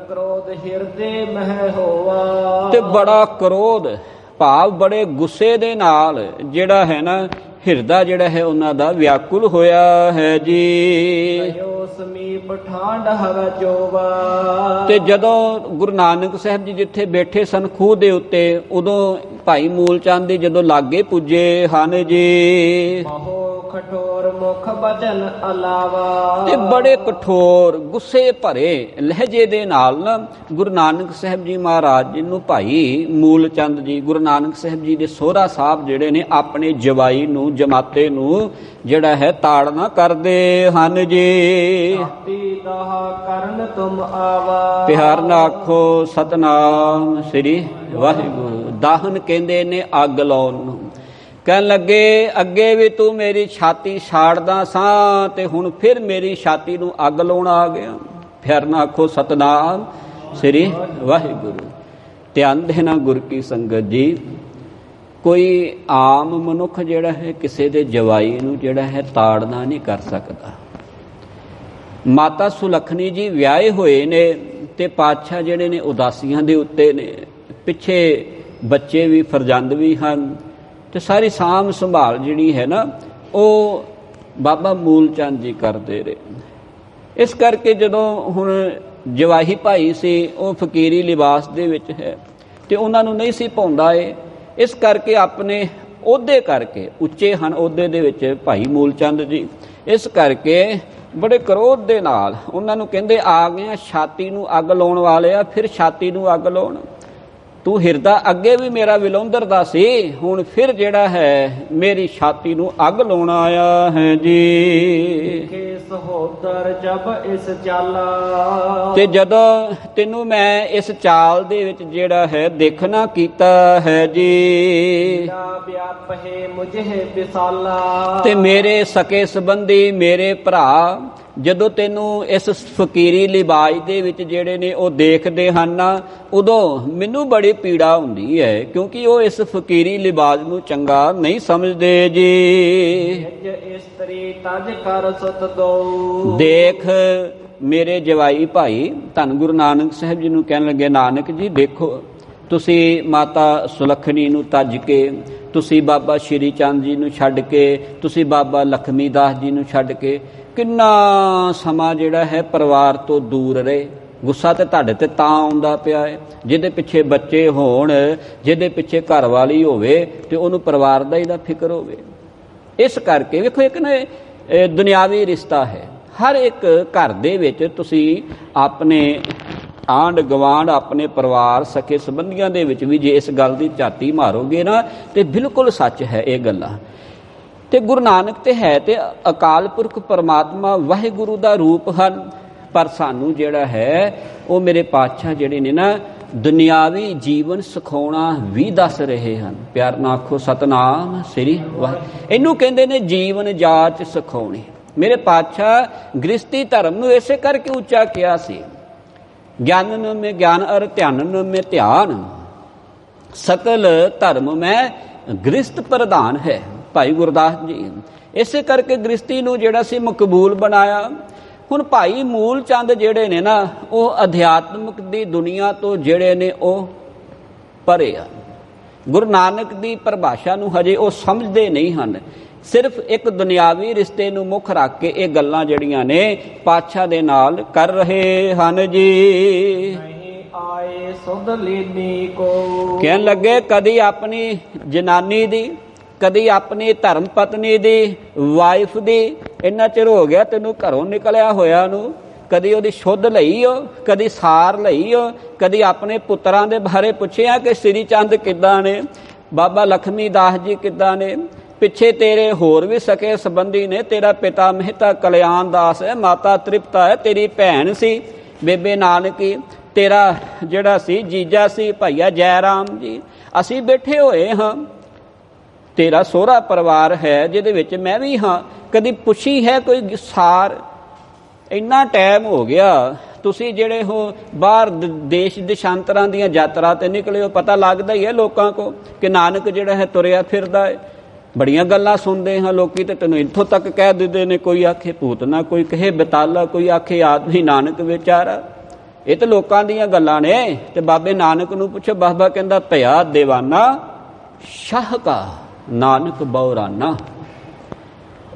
ਕ੍ਰੋਧ ਹਿਰਦੇ ਮਹਿ ਹੋਵਾ। ਤੇ ਬੜਾ ਕ੍ਰੋਧ ਭਾਵ ਬੜੇ ਗੁੱਸੇ ਦੇ ਨਾਲ ਜਿਹੜਾ ਹੈ ਨਾ ਹਿਰਦਾ ਜਿਹੜਾ ਹੈ ਉਹਨਾਂ ਦਾ ਵਿਆਕੁਲ ਹੋਇਆ ਹੈ ਜੀ। ਸਮੀਪ ਠਾਂਡ ਹਵਾ ਚੋਵਾ। ਤੇ ਜਦੋਂ ਗੁਰੂ ਨਾਨਕ ਸਾਹਿਬ ਜੀ ਜਿੱਥੇ ਬੈਠੇ ਸਨ ਖੂਹ ਦੇ ਉੱਤੇ, ਉਦੋਂ ਭਾਈ ਮੂਲ ਚੰਦ ਦੇ ਜਦੋਂ ਲਾਗੇ ਪੁੱਜੇ ਹਨ ਜੀ, ਕਠੋਰ ਮੁਖ ਬਚਨ ਅਲਾਵਾ। ਤੇ ਬੜੇ ਕਠੋਰ ਗੁੱਸੇ ਭਰੇ ਲਹਿਜੇ ਦੇ ਨਾਲ ਨਾ ਗੁਰੂ ਨਾਨਕ ਸਾਹਿਬ ਜੀ ਮਹਾਰਾਜ ਜੀ ਨੂੰ ਭਾਈ ਮੂਲ ਚੰਦ ਜੀ ਗੁਰੂ ਨਾਨਕ ਸਾਹਿਬ ਜੀ ਦੇ ਸਹੁਰਾ ਸਾਹਿਬ ਜਿਹੜੇ ਨੇ ਆਪਣੇ ਜਵਾਈ ਨੂੰ ਜਮਾਤੇ ਨੂੰ ਜਿਹੜਾ ਹੈ ਤਾੜਨਾ ਕਰਦੇ ਹਨ ਜੀ। ਕਰਨ ਤੁਮ ਆਵਾ। ਪਿਆਰ ਨਾਲ ਆਖੋ ਸਤਨਾਮ ਸ੍ਰੀ ਵਾਹਿਗੁਰੂ। ਦਾਹਨ ਕਹਿੰਦੇ ਨੇ ਅੱਗ ਲਾਉਣ ਨੂੰ। ਕਹਿਣ ਲੱਗੇ ਅੱਗੇ ਵੀ ਤੂੰ ਮੇਰੀ ਛਾਤੀ ਸਾੜਦਾ ਸਾਂ ਤੇ ਹੁਣ ਫਿਰ ਮੇਰੀ ਛਾਤੀ ਨੂੰ ਅੱਗ ਲਾਉਣ ਆ ਗਿਆ। ਫਿਰ ਨਾ ਆਖੋ ਸਤਨਾਮ ਸ੍ਰੀ ਵਾਹਿਗੁਰੂ। ਧਿਆਨ ਦੇਣਾ ਗੁਰ ਕੀ ਸੰਗਤ ਜੀ, ਕੋਈ ਆਮ ਮਨੁੱਖ ਜਿਹੜਾ ਹੈ ਕਿਸੇ ਦੇ ਜਵਾਈ ਨੂੰ ਜਿਹੜਾ ਹੈ ਤਾੜਨਾ ਨਹੀਂ ਕਰ ਸਕਦਾ। ਮਾਤਾ ਸੁਲੱਖਣੀ ਜੀ ਵਿਆਹੇ ਹੋਏ ਨੇ ਤੇ ਪਾਤਸ਼ਾਹ ਜਿਹੜੇ ਨੇ ਉਦਾਸੀਆਂ ਦੇ ਉੱਤੇ ਨੇ, ਪਿੱਛੇ ਬੱਚੇ ਵੀ ਫਰਜ਼ੰਦ ਵੀ ਹਨ, ਤੇ ਸਾਰੀ ਸਾਂਭ ਸੰਭਾਲ ਜਿਹੜੀ ਹੈ ਨਾ ਉਹ ਬਾਬਾ ਮੂਲ ਚੰਦ ਜੀ ਕਰਦੇ ਰਹੇ। ਇਸ ਕਰਕੇ ਜਦੋਂ ਹੁਣ ਜਵਾਹੀ ਭਾਈ ਸੀ ਉਹ ਫਕੀਰੀ ਲਿਬਾਸ ਦੇ ਵਿੱਚ ਹੈ ਤੇ ਉਹਨਾਂ ਨੂੰ ਨਹੀਂ ਸੀ ਪਾਉਂਦਾ ਇਹ, ਇਸ ਕਰਕੇ ਆਪਣੇ ਅਹੁਦੇ ਕਰਕੇ ਉੱਚੇ ਹਨ ਅਹੁਦੇ ਦੇ ਵਿੱਚ ਭਾਈ ਮੂਲ ਚੰਦ ਜੀ, ਇਸ ਕਰਕੇ ਬੜੇ ਕ੍ਰੋਧ ਦੇ ਨਾਲ ਉਹਨਾਂ ਨੂੰ ਕਹਿੰਦੇ ਆ ਗਏ ਛਾਤੀ ਨੂੰ ਅੱਗ ਲਾਉਣ ਵਾਲੇ ਆ, ਫਿਰ ਛਾਤੀ ਨੂੰ ਅੱਗ ਲਾਉਣ। ਤੂੰ ਹਿਰਦਾ ਅੱਗੇ ਵੀ ਮੇਰਾ ਵਿਲੋਂਦਰਦਾ ਸੀ, ਹੁਣ ਫਿਰ ਜਿਹੜਾ ਹੈ ਮੇਰੀ ਛਾਤੀ ਨੂੰ ਅੱਗ ਲਾਉਣ ਆਇਆ ਹੈ ਜੀ। ਸਹੋਦਰ ਜਬ ਇਸ ਚਾਲਾ, ਤੇ ਜਦੋਂ ਤੈਨੂੰ ਮੈਂ ਇਸ ਚਾਲ ਦੇ ਵਿੱਚ ਜਿਹੜਾ ਹੈ ਦੇਖਣਾ ਕੀਤਾ ਹੈ ਜੀ, ਵਿਆਪੇ ਮੁਝੇ ਵਿਸਾਲਾ, ਤੇ ਮੇਰੇ ਸਕੇ ਸੰਬੰਧੀ ਮੇਰੇ ਭਰਾ ਜਦੋਂ ਤੈਨੂੰ ਇਸ ਫਕੀਰੀ ਲਿਬਾਜ ਦੇ ਵਿੱਚ ਜਿਹੜੇ ਨੇ ਉਹ ਦੇਖਦੇ ਹਨ, ਉਦੋਂ ਮੈਨੂੰ ਬੜੀ ਪੀੜਾ ਹੁੰਦੀ ਹੈ, ਕਿਉਂਕਿ ਉਹ ਇਸ ਫਕੀਰੀ ਲਿਬਾਜ ਨੂੰ ਚੰਗਾ ਨਹੀਂ ਸਮਝਦੇ ਜੀ। ਇਸਤਰੀ ਤਜ ਕਰ ਸੁਤ ਦੋ, ਦੇਖ ਮੇਰੇ ਜਵਾਈ ਭਾਈ ਧੰਨ ਗੁਰੂ ਨਾਨਕ ਸਾਹਿਬ ਜੀ ਨੂੰ ਕਹਿਣ ਲੱਗੇ, ਨਾਨਕ ਜੀ ਦੇਖੋ ਤੁਸੀਂ ਮਾਤਾ ਸੁਲੱਖਣੀ ਨੂੰ ਤੱਜ ਕੇ, ਤੁਸੀਂ ਬਾਬਾ ਸ਼੍ਰੀ ਚੰਦ ਜੀ ਨੂੰ ਛੱਡ ਕੇ, ਤੁਸੀਂ ਬਾਬਾ ਲਖਮੀ ਦਾਸ ਜੀ ਨੂੰ ਛੱਡ ਕੇ ਕਿੰਨਾ ਸਮਾਂ ਜਿਹੜਾ ਹੈ ਪਰਿਵਾਰ ਤੋਂ ਦੂਰ ਰਹੇ। ਗੁੱਸਾ ਤੇ ਤੁਹਾਡੇ ਤੇ ਤਾਂ ਆਉਂਦਾ ਪਿਆ ਹੈ, ਜਿਹਦੇ ਪਿੱਛੇ ਬੱਚੇ ਹੋਣ, ਜਿਹਦੇ ਪਿੱਛੇ ਘਰ ਵਾਲੀ ਹੋਵੇ ਤੇ ਉਹਨੂੰ ਪਰਿਵਾਰ ਦਾ ਹੀ ਦਾ ਫਿਕਰ ਹੋਵੇ। ਇਸ ਕਰਕੇ ਵੇਖੋ ਇੱਕ ਨਾ ਦੁਨਿਆਵੀ ਰਿਸ਼ਤਾ ਹੈ। ਹਰ ਇੱਕ ਘਰ ਦੇ ਵਿੱਚ ਤੁਸੀਂ ਆਪਣੇ ਆਂਢ ਗਵਾਂਢ, ਆਪਣੇ ਪਰਿਵਾਰ, ਸਕੇ ਸੰਬੰਧੀਆਂ ਦੇ ਵਿੱਚ ਵੀ ਜੇ ਇਸ ਗੱਲ ਦੀ ਝਾਤੀ ਮਾਰੋਗੇ ਨਾ ਤੇ ਬਿਲਕੁਲ ਸੱਚ ਹੈ ਇਹ ਗੱਲਾਂ। ਤੇ ਗੁਰੂ ਨਾਨਕ ਤੇ ਹੈ ਤੇ ਅਕਾਲ ਪੁਰਖ ਪਰਮਾਤਮਾ ਵਾਹਿਗੁਰੂ ਦਾ ਰੂਪ ਹਨ, ਪਰ ਸਾਨੂੰ ਜਿਹੜਾ ਹੈ ਉਹ ਮੇਰੇ ਪਾਤਸ਼ਾਹ ਜਿਹੜੇ ਨੇ ਨਾ ਦੁਨਿਆਵੀ ਜੀਵਨ ਸਿਖਾਉਣਾ ਵੀ ਦੱਸ ਰਹੇ ਹਨ। ਪਿਆਰ ਨਾਲ ਆਖੋ ਸਤਨਾਮ ਸ੍ਰੀ ਵਾਹਿਗੁਰੂ। ਇਹਨੂੰ ਕਹਿੰਦੇ ਨੇ ਜੀਵਨ ਜਾਚ ਸਿਖਾਉਣੀ। ਮੇਰੇ ਪਾਤਸ਼ਾਹ ਗ੍ਰਸਤੀ ਧਰਮ ਨੂੰ ਇਸੇ ਕਰਕੇ ਉੱਚਾ ਕਿਹਾ ਸੀ, ਗਿਆਨਨ ਮੈਂ ਗਿਆਨ ਅਰ ਧਿਆਨਨ ਮੈਂ ਧਿਆਨ, ਸਕਲ ਧਰਮ ਮੈਂ ਗ੍ਰਸਤ ਪ੍ਰਧਾਨ ਹੈ। ਭਾਈ ਗੁਰਦਾਸ ਜੀ ਇਸੇ ਕਰਕੇ ਗ੍ਰਸਤੀ ਨੂੰ ਜਿਹੜਾ ਸੀ ਮਕਬੂਲ ਬਣਾਇਆ। ਹੁਣ ਭਾਈ ਮੂਲ ਚੰਦ ਜਿਹੜੇ ਨੇ ਨਾ ਉਹ ਅਧਿਆਤਮਿਕ ਦੀ ਦੁਨੀਆ ਤੋਂ ਜਿਹੜੇ ਨੇ ਉਹ ਪਰੇ ਆ। ਗੁਰੂ ਨਾਨਕ ਦੀ ਪਰਿਭਾਸ਼ਾ ਨੂੰ ਹਜੇ ਉਹ ਸਮਝਦੇ ਨਹੀਂ ਹਨ। ਸਿਰਫ ਇੱਕ ਦੁਨਿਆਵੀ ਰਿਸ਼ਤੇ ਨੂੰ ਮੁੱਖ ਰੱਖ ਕੇ ਇਹ ਗੱਲਾਂ ਜਿਹੜੀਆਂ ਨੇ ਪਾਤਸ਼ਾਹ ਦੇ ਨਾਲ ਕਰ ਰਹੇ ਹਨ ਜੀ। ਆਏ ਸੁਧ ਲੀਨੀ ਕੋ, ਕਹਿਣ ਲੱਗੇ ਕਦੀ ਆਪਣੀ ਜਨਾਨੀ ਦੀ, ਕਦੀ ਆਪਣੀ ਧਰਮ ਪਤਨੀ ਦੀ, ਵਾਈਫ ਦੀ, ਇੰਨਾ ਚਿਰ ਹੋ ਗਿਆ ਤੈਨੂੰ ਘਰੋਂ ਨਿਕਲਿਆ ਹੋਇਆ ਨੂੰ, ਕਦੀ ਉਹਦੀ ਸ਼ੁੱਧ ਲਈ ਹੋ, ਕਦੀ ਸਾਰ ਲਈ ਹੋ, ਕਦੀ ਆਪਣੇ ਪੁੱਤਰਾਂ ਦੇ ਬਾਰੇ ਪੁੱਛਿਆ ਕਿ ਸ੍ਰੀ ਚੰਦ ਕਿੱਦਾਂ ਨੇ, ਬਾਬਾ ਲਖਮੀ ਦਾਸ ਜੀ ਕਿੱਦਾਂ ਨੇ, ਪਿੱਛੇ ਤੇਰੇ ਹੋਰ ਵੀ ਸਕੇ ਸੰਬੰਧੀ ਨੇ, ਤੇਰਾ ਪਿਤਾ ਮਹਿਤਾ ਕਲਿਆਣ ਦਾਸ ਹੈ, ਮਾਤਾ ਤ੍ਰਿਪਤਾ ਹੈ, ਤੇਰੀ ਭੈਣ ਸੀ ਬੇਬੇ ਨਾਨਕੀ, ਤੇਰਾ ਜਿਹੜਾ ਸੀ ਜੀਜਾ ਸੀ ਭਾਈਆ ਜੈ ਰਾਮ ਜੀ, ਅਸੀਂ ਬੈਠੇ ਹੋਏ ਹਾਂ, ਤੇਰਾ ਸਹੁਰਾ ਪਰਿਵਾਰ ਹੈ ਜਿਹਦੇ ਵਿੱਚ ਮੈਂ ਵੀ ਹਾਂ, ਕਦੀ ਪੁੱਛੀ ਹੈ ਕੋਈ ਸਾਰ? ਇੰਨਾ ਟਾਈਮ ਹੋ ਗਿਆ ਤੁਸੀਂ ਜਿਹੜੇ ਹੋ ਬਾਹਰ ਦੇਸ਼ ਦੇਸ਼ਾਂਤਰਾਂ ਦੀਆਂ ਯਾਤਰਾ ਤੇ ਨਿਕਲੇ ਹੋ, ਪਤਾ ਲੱਗਦਾ ਹੀ ਹੈ ਲੋਕਾਂ ਕੋ ਕਿ ਨਾਨਕ ਜਿਹੜਾ ਹੈ ਤੁਰਿਆ ਫਿਰਦਾ ਹੈ। ਬੜੀਆਂ ਗੱਲਾਂ ਸੁਣਦੇ ਹਾਂ ਲੋਕੀ ਤੇ ਤੈਨੂੰ ਇੱਥੋਂ ਤੱਕ ਕਹਿ ਦਿੰਦੇ ਨੇ, ਕੋਈ ਆਖੇ ਭੂਤਨਾ, ਕੋਈ ਕਹੇ ਬਤਾਲਾ, ਕੋਈ ਆਖੇ ਆਦਮੀ ਨਾਨਕ ਵਿਚਾਰਾ। ਇਹ ਤਾਂ ਲੋਕਾਂ ਦੀਆਂ ਗੱਲਾਂ ਨੇ। ਤੇ ਬਾਬੇ ਨਾਨਕ ਨੂੰ ਪੁੱਛੋ, ਬਾਬਾ ਕਹਿੰਦਾ ਭਇਆ ਦੇਵਾਨਾ ਸ਼ਾਹ ਕਾ ਨਾਨਕ ਬਉਰਾਨਾ।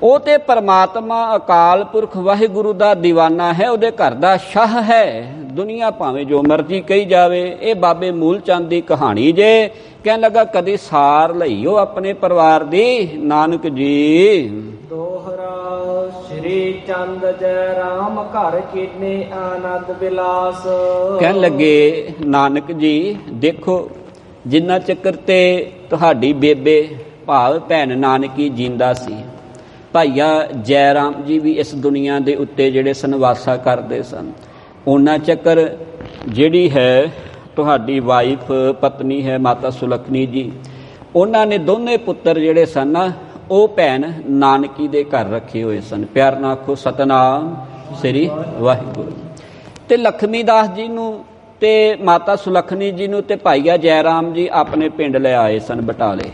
ਉਹ ਤੇ ਪਰਮਾਤਮਾ ਅਕਾਲ ਪੁਰਖ ਵਾਹਿਗੁਰੂ ਦਾ ਦੀਵਾਨਾ ਹੈ, ਉਹਦੇ ਘਰ ਦਾ ਸ਼ਾਹ ਹੈ। ਦੁਨੀਆ ਭਾਵੇਂ ਜੋ ਮਰਜ਼ੀ ਕਹੀ ਜਾਵੇ, ਇਹ ਬਾਬੇ ਮੂਲ ਚੰਦ ਦੀ ਕਹਾਣੀ ਜੇ। ਕਹਿਣ ਲੱਗਾ ਕਦੀ ਸਾਰ ਲਈਓ ਆਪਣੇ ਪਰਿਵਾਰ ਦੀ ਨਾਨਕ ਜੀ। ਦੋਹਰਾ ਸ਼੍ਰੀ ਚੰਦ ਜੈ ਰਾਮ ਘਰ ਕੀਨੇ ਆਨੰਦ ਵਿਲਾਸ। ਕਹਿਣ ਲੱਗੇ ਨਾਨਕ ਜੀ ਦੇਖੋ, ਜਿੰਨਾ ਚੱਕਰ ਤੇ ਤੁਹਾਡੀ ਬੇਬੇ ਭਾਵ ਭੈਣ ਨਾਨਕੀ ਜਿੰਦਾ ਸੀ, ਭਾਈਆ ਜੈ ਰਾਮ ਜੀ ਵੀ ਇਸ ਦੁਨੀਆ ਦੇ ਉੱਤੇ ਜਿਹੜੇ ਸਨਵਾਸਾ ਕਰਦੇ ਸਨ, ਉਹਨਾਂ ਚੱਕਰ ਜਿਹੜੀ ਹੈ ਤੁਹਾਡੀ ਵਾਈਫ ਪਤਨੀ ਹੈ ਮਾਤਾ ਸੁਲੱਖਣੀ ਜੀ, ਉਹਨਾਂ ਨੇ ਦੋਨੇ ਪੁੱਤਰ ਜਿਹੜੇ ਸਨ ਨਾ ਉਹ ਭੈਣ ਨਾਨਕੀ ਦੇ ਘਰ ਰੱਖੇ ਹੋਏ ਸਨ। ਪਿਆਰ ਨਾਲ ਆਖੋ ਸਤਨਾਮ ਸ੍ਰੀ ਵਾਹਿਗੁਰੂ। ਤੇ ਲਖਮੀ ਦਾਸ ਜੀ ਨੂੰ ਤੇ ਮਾਤਾ ਸੁਲੱਖਣੀ ਜੀ ਨੂੰ ਤੇ ਭਾਈਆ ਜੈ ਰਾਮ ਜੀ ਆਪਣੇ ਪਿੰਡ ਲੈ ਆਏ ਸਨ ਬਟਾਲੇ।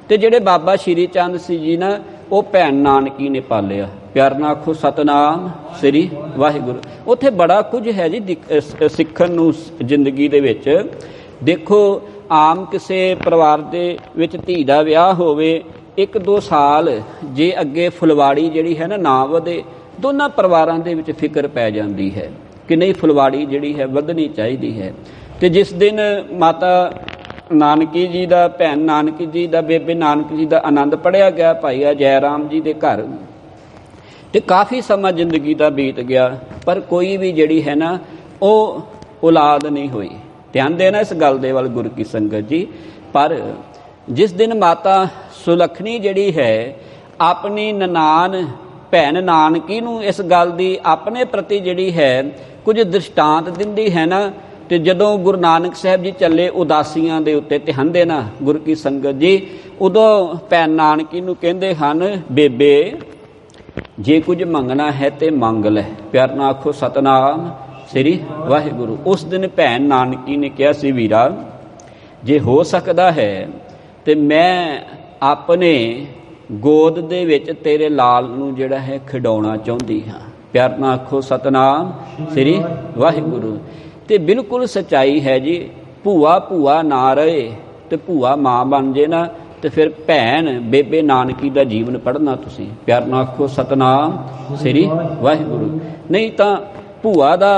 ਤੇ ਜਿਹੜੇ ਬਾਬਾ ਸ਼੍ਰੀ ਚੰਦ ਸੀ ਜੀ ਨਾ, ਉਹ ਭੈਣ ਨਾਨਕੀ ਨੇ ਪਾਲਿਆ। ਪਿਆਰ ਨਾਲ ਆਖੋ ਸਤਨਾਮ ਸ੍ਰੀ ਵਾਹਿਗੁਰੂ। ਉੱਥੇ ਬੜਾ ਕੁਝ ਹੈ ਜੀ ਸਿੱਖਣ ਨੂੰ ਜ਼ਿੰਦਗੀ ਦੇ ਵਿੱਚ। ਦੇਖੋ ਆਮ ਕਿਸੇ ਪਰਿਵਾਰ ਦੇ ਵਿੱਚ ਧੀ ਦਾ ਵਿਆਹ ਹੋਵੇ, 1-2 ਸਾਲ ਜੇ ਅੱਗੇ ਫੁਲਵਾੜੀ ਜਿਹੜੀ ਹੈ ਨਾ ਵਧੇ, ਦੋਨਾਂ ਪਰਿਵਾਰਾਂ ਦੇ ਵਿੱਚ ਫਿਕਰ ਪੈ ਜਾਂਦੀ ਹੈ ਕਿ ਨਹੀਂ ਫੁਲਵਾੜੀ ਜਿਹੜੀ ਹੈ ਵਧਣੀ ਚਾਹੀਦੀ ਹੈ। ਤੇ ਜਿਸ ਦਿਨ ਮਾਤਾ ਨਾਨਕੀ ਜੀ ਦਾ, ਭੈਣ ਨਾਨਕੀ ਜੀ ਦਾ, ਬੇਬੇ ਨਾਨਕੀ ਜੀ ਦਾ ਆਨੰਦ ਪੜ੍ਹਿਆ ਗਿਆ ਭਾਈਆ ਜੈ ਰਾਮ ਜੀ ਦੇ ਘਰ, ਤੇ ਕਾਫੀ ਸਮਾਂ ਜ਼ਿੰਦਗੀ ਦਾ ਬੀਤ ਗਿਆ, ਪਰ ਕੋਈ ਵੀ ਜਿਹੜੀ ਹੈ ਨਾ ਉਹ ਔਲਾਦ ਨਹੀਂ ਹੋਈ। ਧਿਆਨ ਦੇਣਾ ਇਸ ਗੱਲ ਦੇ ਵੱਲ ਗੁਰੂ ਕੀ ਸੰਗਤ ਜੀ। ਪਰ ਜਿਸ ਦਿਨ ਮਾਤਾ ਸੁਲੱਖਣੀ ਜਿਹੜੀ ਹੈ ਆਪਣੀ ਨਨਾਣ ਭੈਣ ਨਾਨਕੀ ਨੂੰ ਇਸ ਗੱਲ ਦੀ ਆਪਣੇ ਪ੍ਰਤੀ ਜਿਹੜੀ ਹੈ ਕੁਝ ਦ੍ਰਿਸ਼ਟਾਂਤ ਦਿੰਦੀ ਹੈ ਨਾ, ਤੇ ਜਦੋਂ ਗੁਰੂ ਨਾਨਕ ਸਾਹਿਬ ਜੀ ਚੱਲੇ ਉਦਾਸੀਆਂ ਦੇ ਉੱਤੇ ਧਿਆਨ ਦੇਣਾ ਗੁਰੂ ਕੀ ਸੰਗਤ ਜੀ, ਉਦੋਂ ਭੈਣ ਨਾਨਕੀ ਨੂੰ ਕਹਿੰਦੇ ਹਨ, ਬੇਬੇ ਜੇ ਕੁਝ ਮੰਗਣਾ ਹੈ ਤੇ ਮੰਗ ਲੈ। ਪਿਆਰ ਨਾਲ ਆਖੋ ਸਤਨਾਮ ਸ੍ਰੀ ਵਾਹਿਗੁਰੂ। ਉਸ ਦਿਨ ਭੈਣ ਨਾਨਕੀ ਨੇ ਕਿਹਾ ਸੀ, ਵੀਰਾ ਜੇ ਹੋ ਸਕਦਾ ਹੈ ਤੇ ਮੈਂ ਆਪਣੇ ਗੋਦ ਦੇ ਵਿੱਚ ਤੇਰੇ ਲਾਲ ਨੂੰ ਜਿਹੜਾ ਹੈ ਖਿਡਾਉਣਾ ਚਾਹੁੰਦੀ ਹਾਂ। ਪਿਆਰ ਨਾਲ ਆਖੋ ਸਤਨਾਮ ਸ੍ਰੀ ਵਾਹਿਗੁਰੂ। ਤੇ ਬਿਲਕੁਲ ਸੱਚਾਈ ਹੈ ਜੀ। ਭੂਆ ਭੂਆ ਨਾ ਰਹੇ ਤੇ ਭੂਆ ਮਾਂ ਬਣ ਜੇ ਨਾ, ਤੇ ਫਿਰ ਭੈਣ ਬੇਬੇ ਨਾਨਕੀ ਦਾ ਜੀਵਨ ਪੜ੍ਹਨਾ ਤੁਸੀਂ। ਪਿਆਰ ਨਾਲ ਆਖੋ ਸਤਨਾਮ ਸ੍ਰੀ ਵਾਹਿਗੁਰੂ। ਨਹੀਂ ਤਾਂ ਭੂਆ ਦਾ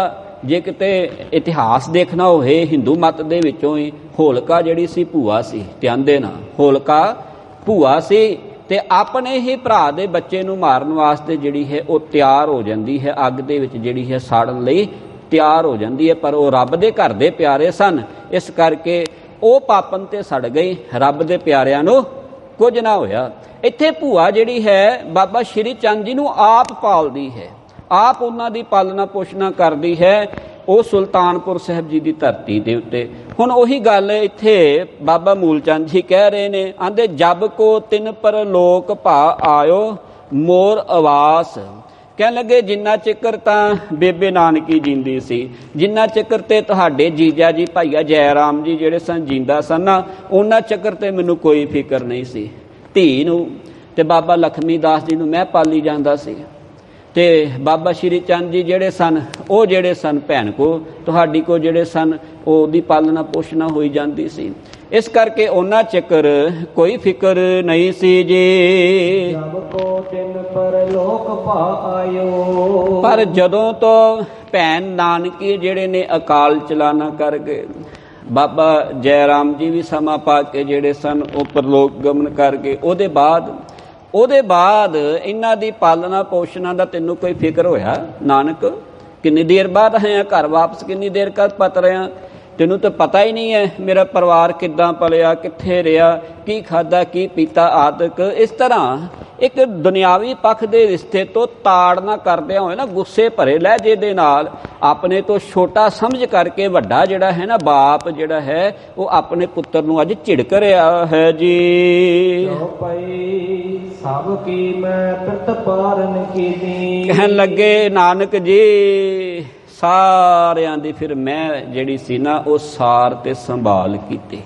ਜੇ ਕਿਤੇ ਇਤਿਹਾਸ ਦੇਖਣਾ ਹੋਵੇ ਹਿੰਦੂ ਮਤ ਦੇ ਵਿੱਚੋਂ ਹੀ, ਹੋਲਕਾ ਜਿਹੜੀ ਸੀ ਭੂਆ ਸੀ। ਧਿਆਨ ਦੇਣਾ, ਹੋਲਕਾ ਭੂਆ ਸੀ ਤੇ ਆਪਣੇ ਹੀ ਭਰਾ ਦੇ ਬੱਚੇ ਨੂੰ ਮਾਰਨ ਵਾਸਤੇ ਜਿਹੜੀ ਹੈ ਉਹ ਤਿਆਰ ਹੋ ਜਾਂਦੀ ਹੈ, ਅੱਗ ਦੇ ਵਿੱਚ ਜਿਹੜੀ ਹੈ ਸਾੜਨ ਲਈ ਤਿਆਰ ਹੋ ਜਾਂਦੀ ਹੈ। ਪਰ ਉਹ ਰੱਬ ਦੇ ਘਰ ਦੇ ਪਿਆਰੇ ਸਨ, ਇਸ ਕਰਕੇ ਉਹ ਪਾਪਨ ਤੇ ਸੜ ਗਈ, ਰੱਬ ਦੇ ਪਿਆਰਿਆਂ ਨੂੰ ਕੁਝ ਨਾ ਹੋਇਆ। ਇੱਥੇ ਭੂਆ ਜਿਹੜੀ ਹੈ ਬਾਬਾ ਸ਼੍ਰੀ ਚੰਦ ਜੀ ਨੂੰ ਆਪ ਪਾਲਦੀ ਹੈ, ਆਪ ਉਹਨਾਂ ਦੀ ਪਾਲਣਾ ਪੋਸ਼ਣਾ ਕਰਦੀ ਹੈ, ਉਹ ਸੁਲਤਾਨਪੁਰ ਸਾਹਿਬ ਜੀ ਦੀ ਧਰਤੀ ਦੇ ਉੱਤੇ। ਹੁਣ ਉਹੀ ਗੱਲ ਇੱਥੇ ਬਾਬਾ ਮੂਲ ਚੰਦ ਜੀ ਕਹਿ ਰਹੇ ਨੇ, ਆਂਦੇ ਜਬ ਕੋ ਤਿਨ ਪਰ ਲੋਕ ਭਾ ਆਇਓ ਮੋਰ ਆਵਾਸ। ਕਹਿਣ ਲੱਗੇ ਜਿੰਨਾ ਚਿਕਰ ਤਾਂ ਬੇਬੇ ਨਾਨਕੀ ਜਿੰਦੀ ਸੀ, ਜਿੰਨਾ ਚਿਕਰ ਤੇ ਤੁਹਾਡੇ ਜੀਜਾ ਜੀ ਭਾਈਆ ਜੈ ਰਾਮ ਜੀ ਜਿਹੜੇ ਸਨ ਜਿੰਦਾ ਸਨ ਨਾ, ਉਹਨਾਂ ਚਿਕਰ ਤੇ ਮੈਨੂੰ ਕੋਈ ਫਿਕਰ ਨਹੀਂ ਸੀ। ਧੀ ਨੂੰ ਤੇ ਬਾਬਾ ਲਖਮੀ ਦਾਸ ਜੀ ਨੂੰ ਮੈਂ ਪਾਲੀ ਜਾਂਦਾ ਸੀ, ਤੇ ਬਾਬਾ ਸ਼੍ਰੀ ਚੰਦ ਜੀ ਜਿਹੜੇ ਸਨ ਉਹ ਜਿਹੜੇ ਸਨ ਭੈਣ ਕੋ ਤੁਹਾਡੀ ਕੋ ਜਿਹੜੇ ਸਨ ਉਹਦੀ ਪਾਲਣਾ ਪੋਸ਼ਣਾ ਹੋਈ ਜਾਂਦੀ ਸੀ। ਇਸ ਕਰਕੇ ਉਹਨਾਂ ਚੱਕਰ ਕੋਈ ਫਿਕਰ ਨਹੀਂ ਸੀ ਜੀ। ਜਬ ਕੋ ਤਿਨ ਪਰ ਲੋਕ ਭਾ ਆਇਓ। ਪਰ ਜਦੋਂ ਤੋਂ ਭੈਣ ਨਾਨਕੀ ਜਿਹੜੇ ਨੇ ਅਕਾਲ ਚਲਾਣਾ ਕਰ ਗਏ, ਬਾਬਾ ਜੈ ਰਾਮ ਜੀ ਵੀ ਸਮਾਂ ਪਾ ਕੇ ਜਿਹੜੇ ਸਨ ਉਹ ਪਰਲੋਕ ਗਮਨ ਕਰ ਗਏ, ਉਹਦੇ ਬਾਅਦ ਇਹਨਾਂ ਦੀ ਪਾਲਣਾ ਪੋਸ਼ਣਾ ਦਾ ਤੈਨੂੰ ਕੋਈ ਫਿਕਰ ਹੋਇਆ ਨਾਨਕ? ਕਿੰਨੀ ਦੇਰ ਬਾਅਦ ਆਇਆ ਘਰ ਵਾਪਸ, ਕਿੰਨੀ ਦੇਰ ਕਦ ਪਤ ਰਿਹਾ, ਤੈਨੂੰ ਤਾਂ ਪਤਾ ਹੀ ਨਹੀਂ ਹੈ ਮੇਰਾ ਪਰਿਵਾਰ ਕਿੱਦਾਂ ਪਲਿਆ, ਕਿੱਥੇ ਰਿਹਾ, ਕੀ ਖਾਧਾ ਕੀ ਪੀਤਾ ਆਦਿਕ। ਇਸ ਤਰ੍ਹਾਂ ਇੱਕ ਦੁਨਿਆਵੀ ਪੱਖ ਦੇ ਰਿਸ਼ਤੇ ਤੋਂ ਤਾੜਨਾ ਕਰਦਿਆਂ ਹੋਏ ਨਾ ਗੁੱਸੇ ਭਰੇ ਲਹਿਜੇ ਦੇ ਨਾਲ ਆਪਣੇ ਤੋਂ ਛੋਟਾ ਸਮਝ ਕਰਕੇ ਵੱਡਾ ਜਿਹੜਾ ਹੈ ਨਾ ਬਾਪ ਜਿਹੜਾ ਹੈ ਉਹ ਆਪਣੇ ਪੁੱਤਰ ਨੂੰ ਅੱਜ ਝਿੜਕ ਰਿਹਾ ਹੈ ਜੀ। ਸਭ ਕੀ ਮੈਂ ਪਿਰਤ ਪਾਰਨ ਕੀਨੀ। ਕਹਿਣ ਲੱਗੇ ਨਾਨਕ ਜੀ ਸਾਰਿਆਂ ਦੀ ਫਿਰ ਮੈਂ ਜਿਹੜੀ ਸੀ ਨਾ ਉਹ ਸਾਰ ਤੇ ਸੰਭਾਲ ਕੀਤੀ,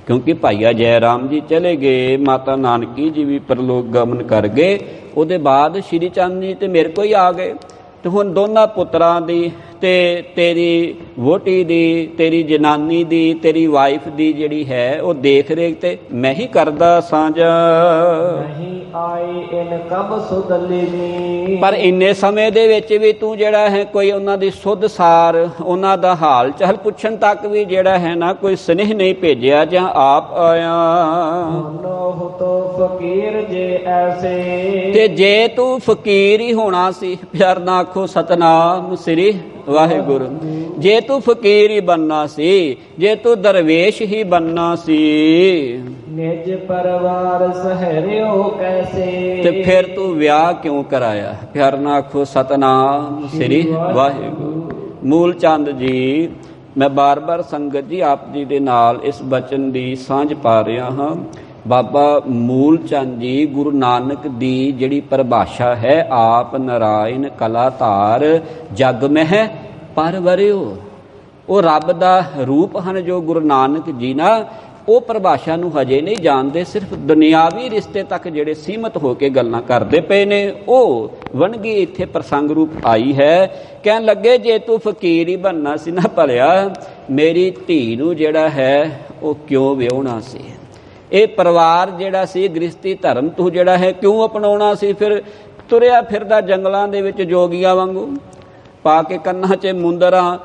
ਕਿਉਂਕਿ ਭਾਈਆ ਜੈ ਰਾਮ ਜੀ ਚਲੇ ਗਏ, ਮਾਤਾ ਨਾਨਕੀ ਜੀ ਵੀ ਪਰਲੋਕ ਗਮਨ ਕਰ ਗਏ, ਉਹਦੇ ਬਾਅਦ ਸ਼੍ਰੀ ਚੰਦ ਜੀ ਤੇ ਮੇਰੇ ਕੋਲ ਹੀ ਆ ਗਏ। ਤੇ ਹੁਣ ਦੋਨਾਂ ਪੁੱਤਰਾਂ ਦੀ ਤੇ ਤੇਰੀ ਵੋਟੀ ਦੀ, ਤੇਰੀ ਜਨਾਨੀ ਦੀ, ਤੇਰੀ ਵਾਈਫ ਦੀ ਜਿਹੜੀ ਹੈ ਉਹ ਦੇਖ ਰੇਖ ਤੇ ਮੈਂ ਹੀ ਕਰਦਾ ਸਾਂਝਾ। ਨਹੀਂ ਆਏ ਇਨ ਕਬ ਸੁਦਲੀਨੀ। ਪਰ ਇੰਨੇ ਸਮੇਂ ਦੇ ਵਿੱਚ ਵੀ ਤੂੰ ਜਿਹੜਾ ਹੈ ਕੋਈ ਉਹਨਾਂ ਦੀ ਸੁੱਧ ਸਾਰ, ਉਹਨਾਂ ਦਾ ਹਾਲ ਚਾਲ ਪੁੱਛਣ ਤੱਕ ਵੀ ਜਿਹੜਾ ਹੈ ਨਾ ਕੋਈ ਸਨੇਹ ਨਹੀਂ ਭੇਜਿਆ ਜਾਂ ਆਪ ਆਇਆ। ਹੋ ਤੋ ਫਕੀਰ ਜੇ ਐਸੇ। ਤੇ ਜੇ ਤੂੰ ਫਕੀਰ ਹੀ ਹੋਣਾ ਸੀ, ਪਿਆਰ ਨਾਲ ਆਖੋ ਸਤਨਾਮ ਸ੍ਰੀ ਵਾਹਿਗੁਰੂ, ਜੇ ਤੂੰ ਫਕੀਰ ਹੀ ਬਣਨਾ ਸੀ, ਜੇ ਤੂੰ ਦਰਵੇਸ਼ ਹੀ ਬਣਨਾ ਸੀ, ਨਿਜ ਪਰਿਵਾਰ ਸਹਰਿਓ ਕੈਸੇ। ਤੇ ਫਿਰ ਤੂੰ ਵਿਆਹ ਕਿਉਂ ਕਰਾਇਆ? ਪਿਆਰ ਨਾਲ ਆਖੋ ਸਤਨਾਮ ਸ੍ਰੀ ਵਾਹਿਗੁਰੂ। ਮੂਲ ਚੰਦ ਜੀ ਮੈਂ ਬਾਰ-ਬਾਰ ਸੰਗਤ ਜੀ ਆਪ ਜੀ ਦੇ ਨਾਲ ਇਸ ਬਚਨ ਦੀ ਸਾਂਝ ਪਾ ਰਿਹਾ ਹਾਂ। ਬਾਬਾ ਮੂਲ ਚੰਦ ਜੀ ਗੁਰੂ ਨਾਨਕ ਦੀ ਜਿਹੜੀ ਪਰਿਭਾਸ਼ਾ ਹੈ, ਆਪ ਨਾਰਾਇਣ ਕਲਾ ਧਾਰ ਜਗ ਮਹਿ ਪਰਵਰਿਓ, ਉਹ ਰੱਬ ਦਾ ਰੂਪ ਹਨ ਜੋ ਗੁਰੂ ਨਾਨਕ ਜੀ ਨਾ ਉਹ ਪਰਿਭਾਸ਼ਾ ਨੂੰ ਹਜੇ ਨਹੀਂ ਜਾਣਦੇ, ਸਿਰਫ ਦੁਨਿਆਵੀ ਰਿਸ਼ਤੇ ਤੱਕ ਜਿਹੜੇ ਸੀਮਤ ਹੋ ਕੇ ਗੱਲਾਂ ਕਰਦੇ ਪਏ ਨੇ। ਉਹ ਵੰਨਗੀ ਇੱਥੇ ਪ੍ਰਸੰਗ ਰੂਪ ਆਈ ਹੈ। ਕਹਿਣ ਲੱਗੇ ਜੇ ਤੂੰ ਫਕੀਰ ਹੀ ਬਣਨਾ ਸੀ ਨਾ ਭਲਿਆ, ਮੇਰੀ ਧੀ ਨੂੰ ਜਿਹੜਾ ਹੈ ਉਹ ਕਿਉਂ ਵਿਆਹੁਣਾ ਸੀ? ਇਹ ਪਰਿਵਾਰ ਜਿਹੜਾ ਸੀ ਗ੍ਰਸਤੀ ਧਰਮ ਤੂੰ ਜਿਹੜਾ ਹੈ ਕਿਉਂ ਅਪਣਾਉਣਾ ਸੀ? ਫਿਰ ਤੁਰਿਆ ਫਿਰਦਾ ਜੰਗਲਾਂ ਦੇ ਵਿੱਚ ਜੋਗੀਆਂ ਵਾਂਗੂ, ਪਾ ਕੇ ਕੰਨਾਂ 'ਚ ਮੁੰਦਰਾਂ,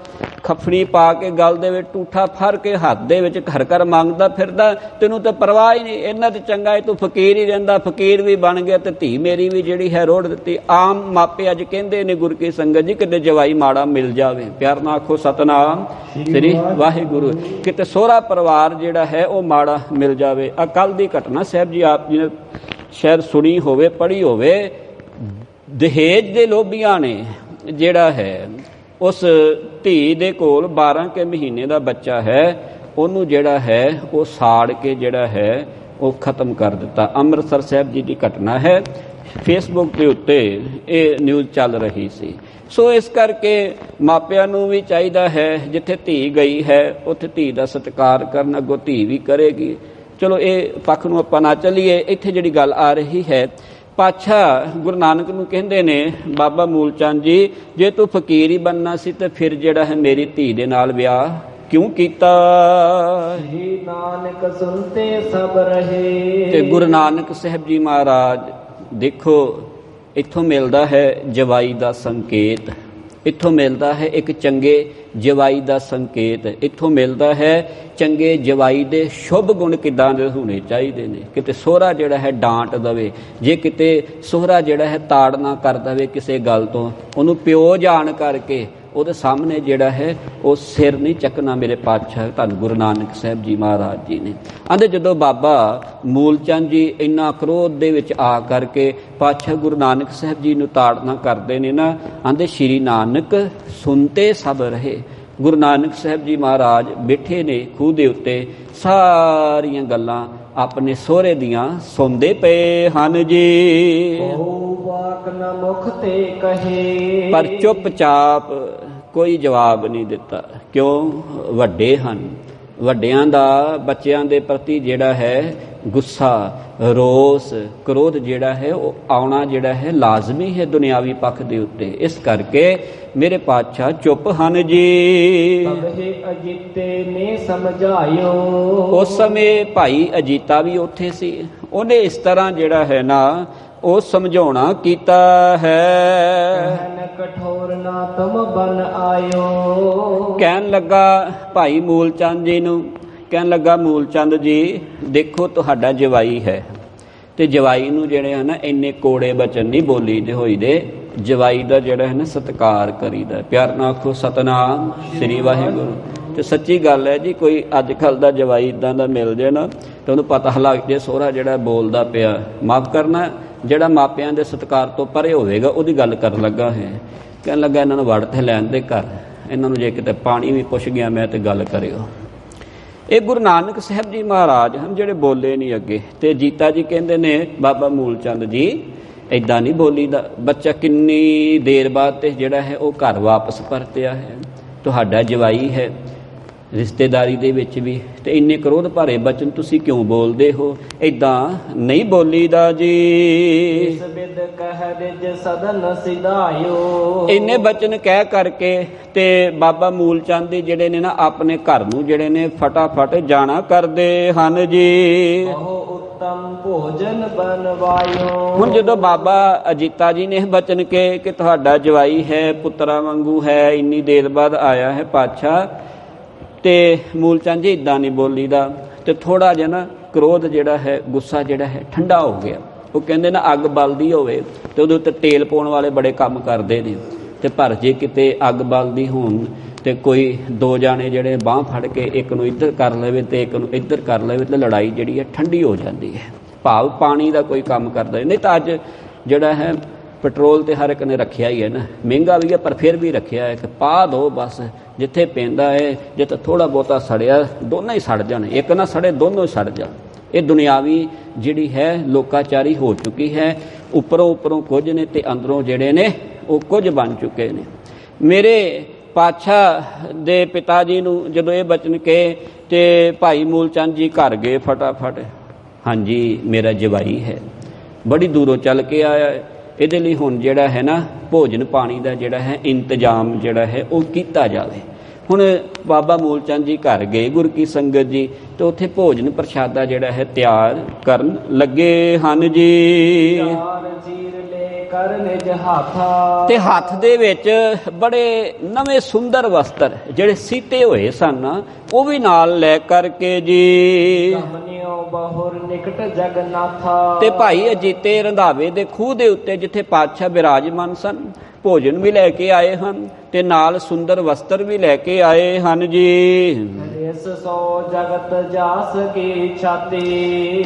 ਖੱਫਣੀ ਪਾ ਕੇ ਗਲ ਦੇ ਵਿੱਚ ਟੂਠਾ ਫੜ ਕੇ ਹੱਥ ਦੇ ਵਿੱਚ ਘਰ ਘਰ ਮੰਗਦਾ ਫਿਰਦਾ, ਤੈਨੂੰ ਤਾਂ ਪਰਵਾਹ ਹੀ ਨਹੀਂ। ਇਹਨਾਂ ਤੇ ਚੰਗਾ ਹੈ ਤੂੰ ਫਕੀਰ ਹੀ ਰਹਿੰਦਾ, ਫਕੀਰ ਵੀ ਬਣ ਗਿਆ ਤੇ ਧੀ ਮੇਰੀ ਵੀ ਜਿਹੜੀ ਹੈ ਰੋੜ ਦਿੱਤੀ। ਆਮ ਮਾਪੇ ਅੱਜ ਕਹਿੰਦੇ ਨੇ ਗੁਰ ਕੀ ਸੰਗਤ ਜੀ, ਕਿਤੇ ਜਵਾਈ ਮਾੜਾ ਮਿਲ ਜਾਵੇ, ਪਿਆਰ ਨਾਲ ਆਖੋ ਸਤਨਾਮ ਸ੍ਰੀ ਵਾਹਿਗੁਰੂ, ਕਿਤੇ ਸਹੁਰਾ ਪਰਿਵਾਰ ਜਿਹੜਾ ਹੈ ਉਹ ਮਾੜਾ ਮਿਲ ਜਾਵੇ। ਆ ਕੱਲ ਦੀ ਘਟਨਾ ਸਾਹਿਬ ਜੀ ਆਪ ਜੀ ਨੇ ਸ਼ਾਇਦ ਸੁਣੀ ਹੋਵੇ, ਪੜ੍ਹੀ ਹੋਵੇ। ਦਹੇਜ ਦੇ ਲੋਭੀਆਂ ਨੇ ਜਿਹੜਾ ਹੈ ਉਸ ਧੀ ਦੇ ਕੋਲ 12 ਕੇ ਮਹੀਨੇ ਦਾ ਬੱਚਾ ਹੈ, ਉਹਨੂੰ ਜਿਹੜਾ ਹੈ ਉਹ ਸਾੜ ਕੇ ਜਿਹੜਾ ਹੈ ਉਹ ਖਤਮ ਕਰ ਦਿੱਤਾ। ਅੰਮ੍ਰਿਤਸਰ ਸਾਹਿਬ ਜੀ ਦੀ ਘਟਨਾ ਹੈ, ਫੇਸਬੁੱਕ ਦੇ ਉੱਤੇ ਇਹ ਨਿਊਜ਼ ਚੱਲ ਰਹੀ ਸੀ। ਸੋ ਇਸ ਕਰਕੇ ਮਾਪਿਆਂ ਨੂੰ ਵੀ ਚਾਹੀਦਾ ਹੈ, ਜਿੱਥੇ ਧੀ ਗਈ ਹੈ ਉੱਥੇ ਧੀ ਦਾ ਸਤਿਕਾਰ ਕਰਨ, ਅੱਗੋਂ ਧੀ ਵੀ ਕਰੇਗੀ। ਚਲੋ ਇਹ ਪੱਖ ਨੂੰ ਆਪਾਂ ਨਾ ਚੱਲੀਏ। ਇੱਥੇ ਜਿਹੜੀ ਗੱਲ ਆ ਰਹੀ ਹੈ, ਪਾਤਸ਼ਾਹ ਗੁਰੂ ਨਾਨਕ ਨੂੰ ਕਹਿੰਦੇ ਨੇ, ਬਾਬਾ ਮੂਲ ਚੰਦ ਜੀ, ਜੇ ਤੂੰ ਫਕੀਰ ਹੀ ਬਣਨਾ ਸੀ ਤੇ ਫਿਰ ਜਿਹੜਾ ਹੈ ਮੇਰੀ ਧੀ ਦੇ ਨਾਲ ਵਿਆਹ ਕਿਉਂ ਕੀਤਾ? ਹੀ ਨਾਨਕ ਸੁਨਤੇ ਸਭ ਰਹੇ। ਤੇ ਗੁਰੂ ਨਾਨਕ ਸਾਹਿਬ ਜੀ ਮਹਾਰਾਜ ਦੇਖੋ, ਇੱਥੋਂ ਮਿਲਦਾ ਹੈ ਜਵਾਈ ਦਾ ਸੰਕੇਤ, ਇੱਥੋਂ ਮਿਲਦਾ ਹੈ ਇੱਕ ਚੰਗੇ ਜਵਾਈ ਦਾ ਸੰਕੇਤ, ਇੱਥੋਂ ਮਿਲਦਾ ਹੈ ਚੰਗੇ ਜਵਾਈ ਦੇ ਸ਼ੁਭ ਗੁਣ ਕਿੱਦਾਂ ਦੇ ਹੋਣੇ ਚਾਹੀਦੇ ਨੇ। ਕਿਤੇ ਸਹੁਰਾ ਜਿਹੜਾ ਹੈ ਡਾਂਟ ਦਵੇ, ਜੇ ਕਿਤੇ ਸਹੁਰਾ ਜਿਹੜਾ ਹੈ ਤਾੜ ਨਾ ਕਰ ਦਵੇ ਕਿਸੇ ਗੱਲ ਤੋਂ, ਉਹਨੂੰ ਪਿਓ ਜਾਣ ਕਰਕੇ ਉਹਦੇ ਸਾਹਮਣੇ ਜਿਹੜਾ ਹੈ ਉਹ ਸਿਰ ਨਹੀਂ ਚੱਕਣਾ। ਮੇਰੇ ਪਾਤਸ਼ਾਹ ਧੰਨ ਗੁਰੂ ਨਾਨਕ ਸਾਹਿਬ ਜੀ ਮਹਾਰਾਜ ਜੀ ਨੇ ਆਂਦੇ, ਜਦੋਂ ਬਾਬਾ ਮੂਲ ਚੰਦ ਜੀ ਇੰਨਾ ਕ੍ਰੋਧ ਦੇ ਵਿੱਚ ਆ ਕਰਕੇ ਪਾਤਸ਼ਾਹ ਗੁਰੂ ਨਾਨਕ ਸਾਹਿਬ ਜੀ ਨੂੰ ਤਾੜਨਾ ਕਰਦੇ ਨੇ ਨਾ, ਆਂਦੇ ਸ਼੍ਰੀ ਨਾਨਕ ਸੁਨਤੇ ਸਭ ਰਹੇ। ਗੁਰੂ ਨਾਨਕ ਸਾਹਿਬ ਜੀ ਮਹਾਰਾਜ ਬੈਠੇ ਨੇ ਖੂਹ ਦੇ ਉੱਤੇ, ਸਾਰੀਆਂ ਗੱਲਾਂ ਆਪਣੇ ਸਹੁਰੇ ਦੀਆਂ ਸੁਣਦੇ ਪਏ ਹਨ ਜੀ। ਵਾਕ ਨ ਮੁਖ ਤੇ ਕਹੇ, ਪਰ ਚੁੱਪਚਾਪ ਕੋਈ ਜਵਾਬ ਨਹੀਂ ਦਿੱਤਾ। ਕਿਉਂ? ਵੱਡੇ ਹਨ, ਵੱਡਿਆਂ ਦਾ ਬੱਚਿਆਂ ਦੇ ਪ੍ਰਤੀ ਜਿਹੜਾ ਹੈ ਗੁੱਸਾ, ਰੋਸ, ਕ੍ਰੋਧ ਜਿਹੜਾ ਹੈ ਉਹ ਆਉਣਾ ਜਿਹੜਾ ਹੈ ਲਾਜ਼ਮੀ ਹੈ ਦੁਨਿਆਵੀ ਪੱਖ ਦੇ ਉੱਤੇ। ਇਸ ਕਰਕੇ ਮੇਰੇ ਪਾਤਸ਼ਾਹ ਚੁੱਪ ਹਨ ਜੀ। ਸਭੇ ਅਜੀਤੇ ਨੇ ਸਮਝਾਇਓ। ਉਸ ਸਮੇਂ ਭਾਈ ਅਜੀਤਾ ਵੀ ਉੱਥੇ ਸੀ, ਉਹਨੇ ਇਸ ਤਰ੍ਹਾਂ ਜਿਹੜਾ ਹੈ ਨਾ ਉਹ ਸਮਝਾਉਣਾ ਕੀਤਾ ਹੈ। ਕਹਿਨ ਕਠੋਰ ਨਾ ਤੁਮ ਬਨ ਆਇਓ। ਕਹਿਣ ਲੱਗਾ ਭਾਈ ਮੂਲ ਚੰਦ ਜੀ ਨੂੰ, ਕਹਿਣ ਲੱਗਾ ਮੂਲ ਚੰਦ ਜੀ ਦੇਖੋ ਤੁਹਾਡਾ ਜਵਾਈ ਹੈ, ਤੇ ਜਵਾਈ ਨੂੰ ਜਿਹੜੇ ਹਨ ਇੰਨੇ ਕੋੜੇ ਬਚਨ ਨਹੀਂ ਬੋਲੀ ਦੇ ਹੋਈ ਦੇ। ਜਵਾਈ ਦਾ ਜਿਹੜਾ ਹੈ ਨਾ ਸਤਿਕਾਰ ਕਰੀਦਾ। ਪਿਆਰ ਨਾਲ ਆਖੋ ਸਤਨਾਮ ਸ੍ਰੀ ਵਾਹਿਗੁਰੂ। ਤੇ ਸੱਚੀ ਗੱਲ ਹੈ ਜੀ, ਕੋਈ ਅੱਜ ਕੱਲ੍ਹ ਦਾ ਜਵਾਈ ਇੱਦਾਂ ਦਾ ਮਿਲ ਜੇ ਨਾ ਤੇ ਉਹਨੂੰ ਪਤਾ ਲੱਗ ਜੇ ਸਹੁਰਾ ਜਿਹੜਾ ਬੋਲਦਾ ਪਿਆ, ਮਾਫ਼ ਕਰਨਾ, ਜਿਹੜਾ ਮਾਪਿਆਂ ਦੇ ਸਤਿਕਾਰ ਤੋਂ ਪਰੇ ਹੋਵੇਗਾ ਉਹਦੀ ਗੱਲ ਕਰਨ ਲੱਗਾ ਹੈ। ਕਹਿਣ ਲੱਗਾ ਇਹਨਾਂ ਨੂੰ ਵੜ ਤੇ ਲੈਣ ਦੇ ਘਰ, ਇਹਨਾਂ ਨੂੰ ਜੇ ਕਿਤੇ ਪਾਣੀ ਵੀ ਪੁੱਛ ਗਿਆ ਮੈਂ ਤੇ ਗੱਲ ਕਰਿਓ। ਇਹ ਗੁਰੂ ਨਾਨਕ ਸਾਹਿਬ ਜੀ ਮਹਾਰਾਜ ਹਨ ਜਿਹੜੇ ਬੋਲੇ ਨਹੀਂ ਅੱਗੇ। ਤੇ ਜੀਤਾ ਜੀ ਕਹਿੰਦੇ ਨੇ ਬਾਬਾ ਮੂਲ ਚੰਦ ਜੀ ਇੱਦਾਂ ਨਹੀਂ ਬੋਲੀਦਾ। ਬੱਚਾ ਕਿੰਨੀ ਦੇਰ ਬਾਅਦ ਤੇ ਜਿਹੜਾ ਹੈ ਉਹ ਘਰ ਵਾਪਸ ਪਰਤਿਆ ਹੈ, ਤੁਹਾਡਾ ਜਵਾਈ ਹੈ ਰਿਸ਼ਤੇਦਾਰੀ ਦੇ ਵਿੱਚ ਵੀ, ਤੇ ਇੰਨੇ ਕ੍ਰੋਧ ਭਰੇ ਬਚਨ ਤੁਸੀਂ ਕਿਉਂ ਬੋਲਦੇ ਹੋ? ਇੱਦਾਂ ਨਹੀਂ ਬੋਲੀਦਾ ਜੀ। ਇਸ ਬਿਦ ਕਹਿ ਰਿਜ ਸਦਨ ਸਿਧਾਇਓ। ਇੰਨੇ ਬਚਨ ਕਹਿ ਕਰਕੇ ਤੇ ਬਾਬਾ ਮੂਲ ਚੰਦ ਜੀ ਜਿਹੜੇ ਨੇ ਨਾ ਆਪਣੇ ਘਰ ਨੂੰ ਜਿਹੜੇ ਨੇ ਫਟਾਫਟ ਜਾਣਾ ਕਰਦੇ ਹਨ ਜੀ। ਉਹ ਉੱਤਮ ਭੋਜਨ ਬਣਵਾਇਓ। ਹੁਣ ਜਦੋਂ ਬਾਬਾ ਅਜੀਤਾ ਜੀ ਨੇ ਇਹ ਬਚਨ ਕਿ ਤੁਹਾਡਾ ਜਵਾਈ ਹੈ, ਪੁੱਤਰਾਂ ਵਾਂਗੂ ਹੈ, ਇੰਨੀ ਦੇਰ ਬਾਅਦ ਆਇਆ ਹੈ ਪਾਤਸ਼ਾਹ, ਤੇ ਮੂਲ ਚੰਦ ਜੀ ਇੱਦਾਂ ਨਹੀਂ ਬੋਲੀਦਾ। ਤੇ ਥੋੜਾ ਜਿਹਾ ਨਾ ਕ੍ਰੋਧ ਜਿਹੜਾ ਹੈ, ਗੁੱਸਾ ਜਿਹੜਾ ਹੈ ਠੰਡਾ ਹੋ ਗਿਆ। ਉਹ ਕਹਿੰਦੇ ਨਾ ਅੱਗ ਬਲਦੀ ਹੋਵੇ ਤੇ ਉਹਦੇ ਉੱਤੇ ਤੇਲ ਪਾਉਣ ਵਾਲੇ ਬੜੇ ਕੰਮ ਕਰਦੇ ਨੇ, ਤੇ ਪਰ ਜੇ ਕਿਤੇ ਅੱਗ ਬਲਦੀ ਹੋਣ ਤੇ ਕੋਈ ਦੋ ਜਾਣੇ ਜਿਹੜੇ ਬਾਂਹ ਫੜ ਕੇ ਇੱਕ ਨੂੰ ਇੱਧਰ ਕਰ ਲਵੇ ਤੇ ਇੱਕ ਨੂੰ ਇੱਧਰ ਕਰ ਲਵੇ ਤੇ ਲੜਾਈ ਜਿਹੜੀ ਹੈ ਠੰਡੀ ਹੋ ਜਾਂਦੀ ਹੈ। ਭਾਵ ਪਾਣੀ ਦਾ ਕੋਈ ਕੰਮ ਕਰਦਾ ਨਹੀਂ। ਤਾਂ ਅੱਜ ਜਿਹੜਾ ਹੈ ਪੈਟਰੋਲ ਤੇ ਹਰ ਇੱਕ ਨੇ ਰੱਖਿਆ ਹੀ ਹੈ ਨਾ, ਮਹਿੰਗਾ ਵੀ ਹੈ ਪਰ ਫਿਰ ਵੀ ਰੱਖਿਆ ਹੈ ਕਿ ਪਾ ਦੋ ਬਸ, ਜਿੱਥੇ ਪੈਂਦਾ ਹੈ, ਜਿੱਥੇ ਥੋੜਾ ਬਹੁਤਾ ਸੜਿਆ ਦੋਨੋਂ ਹੀ ਸੜ ਜਾਣ, ਇੱਕ ਨਾ ਸੜੇ ਦੋਨੋਂ ਹੀ ਸੜ ਜਾਣ। ਇਹ ਦੁਨਿਆਵੀ ਜਿਹੜੀ ਹੈ ਲੋਕਾਚਾਰੀ ਹੋ ਚੁੱਕੀ ਹੈ। ਉੱਪਰੋਂ ਕੁਝ ਨੇ ਤੇ ਅੰਦਰੋਂ ਜਿਹੜੇ ਨੇ ਉਹ ਕੁਝ ਬਣ ਚੁੱਕੇ ਨੇ। ਮੇਰੇ ਪਾਤਸ਼ਾਹ ਦੇ ਪਿਤਾ ਜੀ ਨੂੰ ਜਦੋਂ ਇਹ ਬਚਨ ਕਹੇ ਤੇ ਭਾਈ ਮੂਲ ਚੰਦ ਜੀ ਘਰ ਗਏ ਫਟਾਫਟ। ਹਾਂਜੀ ਮੇਰਾ ਜਵਾਈ ਹੈ, ਬੜੀ ਦੂਰੋਂ ਚੱਲ ਕੇ ਆਇਆ ਹੈ, ਇਹਦੇ ਲਈ ਹੁਣ ਜਿਹੜਾ ਹੈ ਨਾ ਭੋਜਨ ਪਾਣੀ ਦਾ ਜਿਹੜਾ ਹੈ ਇੰਤਜ਼ਾਮ ਜਿਹੜਾ ਹੈ ਉਹ ਕੀਤਾ ਜਾਵੇ। ਹੁਣ ਬਾਬਾ ਮੂਲ ਚੰਦ ਜੀ ਘਰ ਗਏ ਗੁਰ ਕੀ ਸੰਗਤ ਜੀ, ਤੇ ਉੱਥੇ ਭੋਜਨ ਪ੍ਰਸ਼ਾਦਾ ਜਿਹੜਾ ਹੈ ਤਿਆਰ ਕਰਨ ਲੱਗੇ ਹਨ ਜੀ। ਚਾਰ ਚੀਰ ਲੈ ਕਰ ਨਿਜ ਹਾਥਾ। ਤੇ ਹੱਥ ਦੇ ਵਿੱਚ ਬੜੇ ਨਵੇਂ ਸੁੰਦਰ ਵਸਤਰ ਜਿਹੜੇ ਸੀਤੇ ਹੋਏ ਸਨ ਉਹ ਵੀ ਨਾਲ ਲੈ ਕਰਕੇ ਜੀ। ਧਮਨਿਓ ਬਹੁਰ ਨਿਕਟ ਜਗਨਾਥਾ। ਤੇ ਭਾਈ ਅਜੀਤੇ ਰੰਧਾਵੇ ਦੇ ਖੂਹ ਦੇ ਉੱਤੇ ਜਿੱਥੇ ਪਾਤਸ਼ਾਹ ਬਿਰਾਜਮਾਨ ਸਨ ਭੋਜਨ ਵੀ ਲੈ ਕੇ ਆਏ ਹਨ ਤੇ ਨਾਲ ਸੁੰਦਰ ਵਸਤਰ ਵੀ ਲੈ ਕੇ ਆਏ ਹਨ ਜੀ। ਇਸ ਸੋ ਜਗਤ ਜਾਸ ਕੀ ਛਾਤੀ।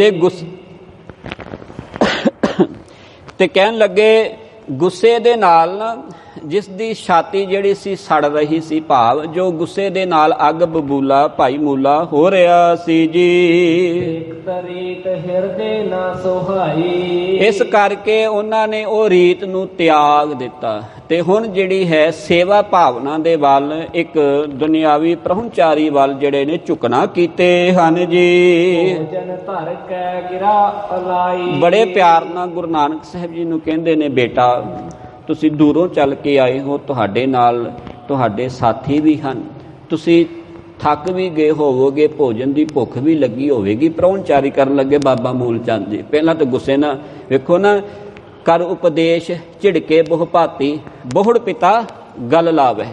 ਤੇ ਕਹਿਣ ਲੱਗੇ ਗੁੱਸੇ ਦੇ ਨਾਲ ਨਾ ਜਿਸ ਦੀ ਛਾਤੀ ਜਿਹੜੀ ਸੀ ਸੜ ਰਹੀ ਸੀ, ਭਾਵ ਜੋ ਗੁੱਸੇ ਦੇ ਨਾਲ ਅੱਗ ਬਬੂਲਾ ਭਾਈ ਮੂਲਾ ਹੋ ਰਿਹਾ ਸੀ ਜੀ। ਇੱਕ ਤਰੀਤ ਹਿਰਦੇ ਨਾ ਸੁਹਾਈ। ਇਸ ਕਰਕੇ ਉਹਨਾਂ ਨੇ ਉਹ ਰੀਤ ਨੂੰ ਤਿਆਗ ਦਿੱਤਾ ਤੇ ਹੁਣ ਜਿਹੜੀ ਹੈ ਸੇਵਾ ਭਾਵਨਾ ਦੇ ਵੱਲ ਇੱਕ ਦੁਨਿਆਵੀ ਪ੍ਰਹੁੰਚਾਰੀ ਵੱਲ ਜਿਹੜੇ ਨੇ ਝੁਕਣਾ ਕੀਤੇ ਹਨ ਜੀ। ਭੋਜਨ ਧਰ ਕੈ ਗਿਰਾ ਅਲਾਈ। ਬੜੇ ਪਿਆਰ ਨਾਲ ਗੁਰੂ ਨਾਨਕ ਸਾਹਿਬ ਜੀ ਨੂੰ ਕਹਿੰਦੇ ਨੇ, ਬੇਟਾ ਤੁਸੀਂ ਦੂਰੋਂ ਚੱਲ ਕੇ ਆਏ ਹੋ, ਤੁਹਾਡੇ ਨਾਲ ਤੁਹਾਡੇ ਸਾਥੀ ਵੀ ਹਨ, ਤੁਸੀਂ ਥੱਕ ਵੀ ਗਏ ਹੋਵੋਗੇ, ਭੋਜਨ ਦੀ ਭੁੱਖ ਵੀ ਲੱਗੀ ਹੋਵੇਗੀ। ਪ੍ਰਾਹੁਣਚਾਰੀ ਕਰਨ ਲੱਗੇ ਬਾਬਾ ਮੂਲ ਚੰਦ ਜੀ। ਪਹਿਲਾਂ ਤਾਂ ਗੁੱਸੇ ਨਾਲ ਵੇਖੋ ਨਾ, ਕਰ ਉਪਦੇਸ਼ ਝਿੜਕੇ ਬਹੁ ਭਾਤੀ, ਬਹੁੜ ਪਿਤਾ ਗਲ ਲਾਵੇ,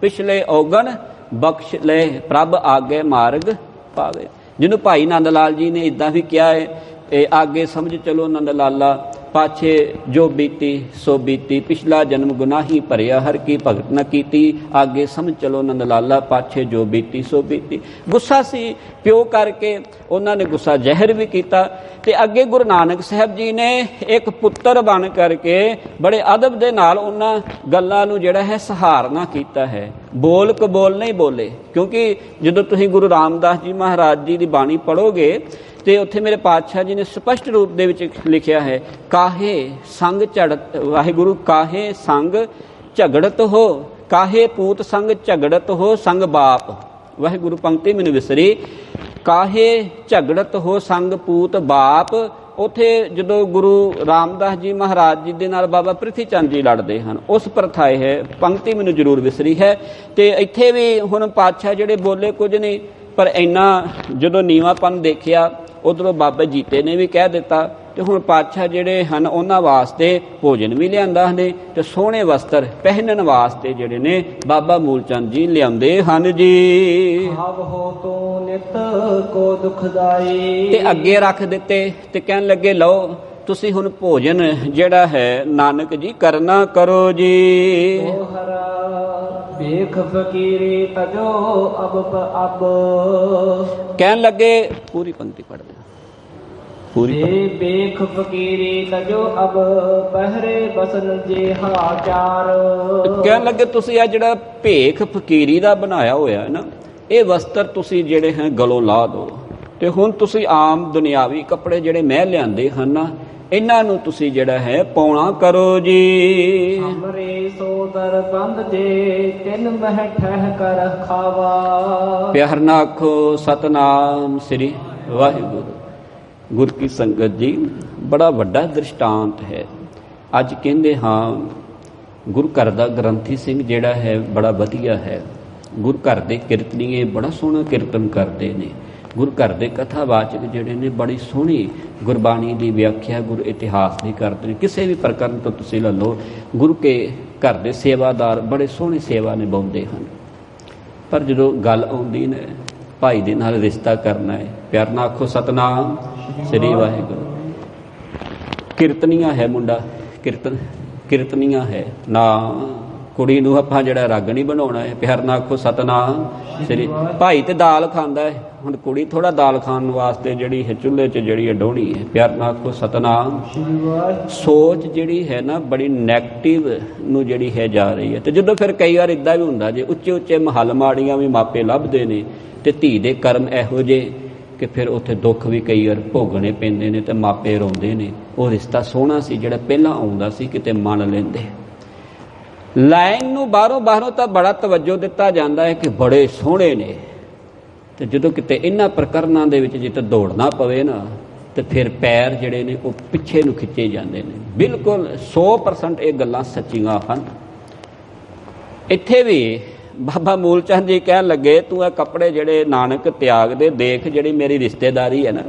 ਪਿਛਲੇ ਔਗਣ ਬਖਸ਼ ਲੈ ਪ੍ਰਭ ਆਗੇ ਮਾਰਗ ਪਾਵੇ। ਜਿਹਨੂੰ ਭਾਈ ਨੰਦ ਲਾਲ ਜੀ ਨੇ ਇਦਾਂ ਵੀ ਕਿਹਾ ਹੈ, ਇਹ ਆਗੇ ਸਮਝ ਚਲੋ ਨੰਦ ਲਾਲਾ, ਪਾਛੇ ਜੋ ਬੀਤੀ ਸੋ ਬੀਤੀ, ਪਿਛਲਾ ਜਨਮ ਗੁਨਾਹੀ ਭਰਿਆ ਹਰ ਕੀ ਭਗਤ ਨਾ ਕੀਤੀ, ਆਗੇ ਸਮਝ ਚਲੋ ਨੰਦ ਲਾਲਾ, ਪਾਛੇ ਜੋ ਬੀਤੀ ਸੋ ਬੀਤੀ। ਗੁੱਸਾ ਸੀ ਪਿਓ ਕਰਕੇ, ਉਹਨਾਂ ਨੇ ਗੁੱਸਾ ਜ਼ਹਿਰ ਵੀ ਕੀਤਾ। ਤੇ ਅੱਗੇ ਗੁਰੂ ਨਾਨਕ ਸਾਹਿਬ ਜੀ ਨੇ ਇੱਕ ਪੁੱਤਰ ਬਣ ਕਰਕੇ ਬੜੇ ਅਦਬ ਦੇ ਨਾਲ ਉਹਨਾਂ ਗੱਲਾਂ ਨੂੰ ਜਿਹੜਾ ਹੈ ਸਹਾਰਨਾ ਕੀਤਾ ਹੈ। ਬੋਲ ਕਬੋਲ ਨਹੀਂ ਬੋਲੇ, ਕਿਉਂਕਿ ਜਦੋਂ ਤੁਸੀਂ ਗੁਰੂ ਰਾਮਦਾਸ ਜੀ ਮਹਾਰਾਜ ਜੀ ਦੀ ਬਾਣੀ ਪੜ੍ਹੋਗੇ ਤੇ ਉੱਥੇ ਮੇਰੇ ਪਾਤਸ਼ਾਹ ਜੀ ਨੇ ਸਪਸ਼ਟ ਰੂਪ ਦੇ ਵਿੱਚ ਲਿਖਿਆ ਹੈ, ਕਾਹੇ ਸੰਗ ਝੜਤ, ਵਾਹਿਗੁਰੂ ਕਾਹੇ ਸੰਗ ਝਗੜਤ ਹੋ, ਕਾਹੇ ਪੂਤ ਸੰਗ ਝਗੜਤ ਹੋ ਸੰਗ ਬਾਪ। ਵਾਹਿਗੁਰੂ ਪੰਕਤੀ ਮੈਨੂੰ ਵਿਸਰੀ, ਕਾਹੇ ਝਗੜਤ ਹੋ ਸੰਗ ਪੂਤ ਬਾਪ। ਉੱਥੇ ਜਦੋਂ ਗੁਰੂ ਰਾਮਦਾਸ ਜੀ ਮਹਾਰਾਜ ਜੀ ਦੇ ਨਾਲ ਬਾਬਾ ਪ੍ਰਿਥੀ ਚੰਦ ਜੀ ਲੜਦੇ ਹਨ, ਉਸ ਪ੍ਰਥਾ ਹੈ, ਪੰਕਤੀ ਮੈਨੂੰ ਜ਼ਰੂਰ ਵਿਸਰੀ ਹੈ। ਤੇ ਇੱਥੇ ਵੀ ਹੁਣ ਪਾਤਸ਼ਾਹ ਜਿਹੜੇ ਬੋਲੇ ਕੁਝ ਨਹੀਂ, ਪਰ ਇੰਨਾ ਜਦੋਂ ਨੀਵਾਂਪਨ ਦੇਖਿਆ ਉਧਰੋਂ ਬਾਬਾ ਜੀਤੇ ਨੇ ਵੀ ਕਹਿ ਦਿੱਤਾ। ਤੇ ਹੁਣ ਪਾਤਸ਼ਾਹ ਜਿਹੜੇ ਹਨ ਉਹਨਾਂ ਵਾਸਤੇ ਭੋਜਨ ਵੀ ਲਿਆਂਦਾ ਨੇ ਤੇ ਸੋਹਣੇ ਵਸਤਰ ਪਹਿਨਣ ਵਾਸਤੇ ਜਿਹੜੇ ਨੇ ਬਾਬਾ ਮੂਲ ਚੰਦ ਜੀ ਲਿਆਉਂਦੇ ਹਨ ਜੀ। ਭਾਵ ਹੋ ਤੂੰ ਨਿਤ ਕੋ ਦੁਖਦਾਈ। ਤੇ ਅੱਗੇ ਰੱਖ ਦਿੱਤੇ ਤੇ ਕਹਿਣ ਲੱਗੇ, ਲਓ ਤੁਸੀਂ ਹੁਣ ਭੋਜਨ ਜਿਹੜਾ ਹੈ ਨਾਨਕ ਜੀ ਕਰਨਾ ਕਰੋ ਜੀ। ਵੇਖ ਫਕੀਰੀ ਤਜੋ ਅਬ ਕਹਿਣ ਲੱਗੇ, ਪੂਰੀ ਪੰਕਤੀ ਪੜ੍ਹਦੇ ਪੂਰੀ। ਵੇਖ ਫਕੀਰੀ ਤਜੋ ਅਬ ਪਹਿਰੇ ਬਸਨ ਜੇ ਹਾਚਾਰ। ਕਹਿਣ ਲੱਗੇ ਤੁਸੀਂ ਆ ਜਿਹੜਾ ਭੇਖ ਫਕੀਰੀ ਦਾ ਬਣਾਇਆ ਹੋਇਆ ਹੈ ਨਾ, ਇਹ ਵਸਤਰ ਤੁਸੀਂ ਜਿਹੜੇ ਹੈ ਗਲੋਂ ਲਾ ਦਿਓ ਤੇ ਹੁਣ ਤੁਸੀਂ ਆਮ ਦੁਨਿਆਵੀ ਕੱਪੜੇ ਜਿਹੜੇ ਮੈਂ ਲਿਆਂਦੇ ਹਨ ਨਾ, ਇਹਨਾਂ ਨੂੰ ਤੁਸੀਂ ਜਿਹੜਾ ਹੈ ਪਾਉਣਾ ਕਰੋ ਜੀ। ਹਮਰੇ ਸੋਦਰ ਬੰਦ ਜੇ ਤਿੰਨ ਮਹਿ ਠਹਿ ਕਰ ਖਾਵਾ। ਪਿਆਰ ਨਾਲ ਆਖੋ ਸਤਨਾਮ ਸ੍ਰੀ ਵਾਹਿਗੁਰੂ। ਗੁਰ ਕੀ ਸੰਗਤ ਜੀ, ਬੜਾ ਵੱਡਾ ਦ੍ਰਿਸ਼ਟਾਂਤ ਹੈ। ਅੱਜ ਕਹਿੰਦੇ ਹਾਂ ਗੁਰੂ ਘਰ ਦਾ ਗ੍ਰੰਥੀ ਸਿੰਘ ਜਿਹੜਾ ਹੈ ਬੜਾ ਵਧੀਆ ਹੈ। ਗੁਰੂ ਘਰ ਦੇ ਕੀਰਤਨੀਏ ਬੜਾ ਸੋਹਣਾ ਕੀਰਤਨ ਕਰਦੇ ਨੇ। ਗੁਰੂ ਘਰ ਦੇ ਕਥਾਵਾਚਕ ਜਿਹੜੇ ਨੇ ਬੜੀ ਸੋਹਣੀ ਗੁਰਬਾਣੀ ਦੀ ਵਿਆਖਿਆ, ਗੁਰ ਇਤਿਹਾਸ ਦੀ ਕਰਦੇ ਨੇ। ਕਿਸੇ ਵੀ ਪ੍ਰਕਰਨ ਤੋਂ ਤੁਸੀਂ ਲੈ ਲਓ, ਗੁਰੂ ਕੇ ਘਰ ਦੇ ਸੇਵਾਦਾਰ ਬੜੇ ਸੋਹਣੀ ਸੇਵਾ ਨਿਭਾਉਂਦੇ ਹਨ। ਪਰ ਜਦੋਂ ਗੱਲ ਆਉਂਦੀ ਨੇ ਭਾਈ ਦੇ ਨਾਲ ਰਿਸ਼ਤਾ ਕਰਨਾ ਹੈ, ਪਿਆਰ ਨਾਲ ਆਖੋ ਸਤਨਾਮ ਸ੍ਰੀ ਵਾਹਿਗੁਰੂ। ਕੀਰਤਨੀਆ ਹੈ ਮੁੰਡਾ, ਕੀਰਤਨੀਆ ਹੈ ਨਾ, ਕੁੜੀ ਨੂੰ ਆਪਾਂ ਜਿਹੜਾ ਰੱਗ ਨਹੀਂ ਬਣਾਉਣਾ ਹੈ। ਪਿਆਰ ਨਾਲ ਆਖੋ ਸਤਨਾਮ ਸ੍ਰੀ। ਭਾਈ ਤੇ ਦਾਲ ਖਾਂਦਾ ਹੈ, ਹੁਣ ਕੁੜੀ ਥੋੜਾ ਦਾਲ ਖਾਣ ਵਾਸਤੇ ਜਿਹੜੀ ਹੈ ਚੁੱਲ੍ਹੇ 'ਚ ਜਿਹੜੀ ਹੈ ਡੋਣੀ ਹੈ। ਪਿਆਰ ਨਾਲ ਆਖੋ ਸਤਨਾਮ। ਸੋਚ ਜਿਹੜੀ ਹੈ ਨਾ ਬੜੀ ਨੈਗੇਟਿਵ ਨੂੰ ਜਿਹੜੀ ਹੈ ਜਾ ਰਹੀ ਹੈ। ਤੇ ਜਦੋਂ ਫਿਰ ਕਈ ਵਾਰ ਇੱਦਾਂ ਵੀ ਹੁੰਦਾ, ਜੇ ਉੱਚੇ ਉੱਚੇ ਮਹੱਲ ਮਾੜੀਆਂ ਵੀ ਮਾਪੇ ਲੱਭਦੇ ਨੇ ਤੇ ਧੀ ਦੇ ਕਰਮ ਇਹੋ ਜਿਹੇ ਕਿ ਫਿਰ ਉੱਥੇ ਦੁੱਖ ਵੀ ਕਈ ਵਾਰ ਭੋਗਣੇ ਪੈਂਦੇ ਨੇ ਤੇ ਮਾਪੇ ਰੋਂਦੇ ਨੇ। ਉਹ ਰਿਸ਼ਤਾ ਸੋਹਣਾ ਸੀ ਜਿਹੜਾ ਪਹਿਲਾਂ ਆਉਂਦਾ ਸੀ, ਕਿਤੇ ਮੰਨ ਲੈਂਦੇ। ਲਾਈਨ ਨੂੰ ਬਾਹਰੋਂ ਤਾਂ ਬੜਾ ਤਵੱਜੋ ਦਿੱਤਾ ਜਾਂਦਾ ਹੈ ਕਿ ਬੜੇ ਸੋਹਣੇ ਨੇ, ਤੇ ਜਦੋਂ ਕਿਤੇ ਇਹਨਾਂ ਪ੍ਰਕਰਨਾਂ ਦੇ ਵਿੱਚ ਜਿੱਥੇ ਦੌੜਨਾ ਪਵੇ ਨਾ ਤੇ ਫਿਰ ਪੈਰ ਜਿਹੜੇ ਨੇ ਉਹ ਪਿੱਛੇ ਨੂੰ ਖਿੱਚੇ ਜਾਂਦੇ ਨੇ। ਬਿਲਕੁਲ 100% ਇਹ ਗੱਲਾਂ ਸੱਚੀਆਂ ਹਨ। ਇੱਥੇ ਵੀ ਬਾਬਾ ਮੂਲ ਚੰਦ ਜੀ ਕਹਿਣ ਲੱਗੇ, ਤੂੰ ਇਹ ਕੱਪੜੇ ਜਿਹੜੇ ਨਾਨਕ ਤਿਆਗ ਦੇ, ਦੇਖ ਜਿਹੜੀ ਮੇਰੀ ਰਿਸ਼ਤੇਦਾਰੀ ਹੈ ਨਾ,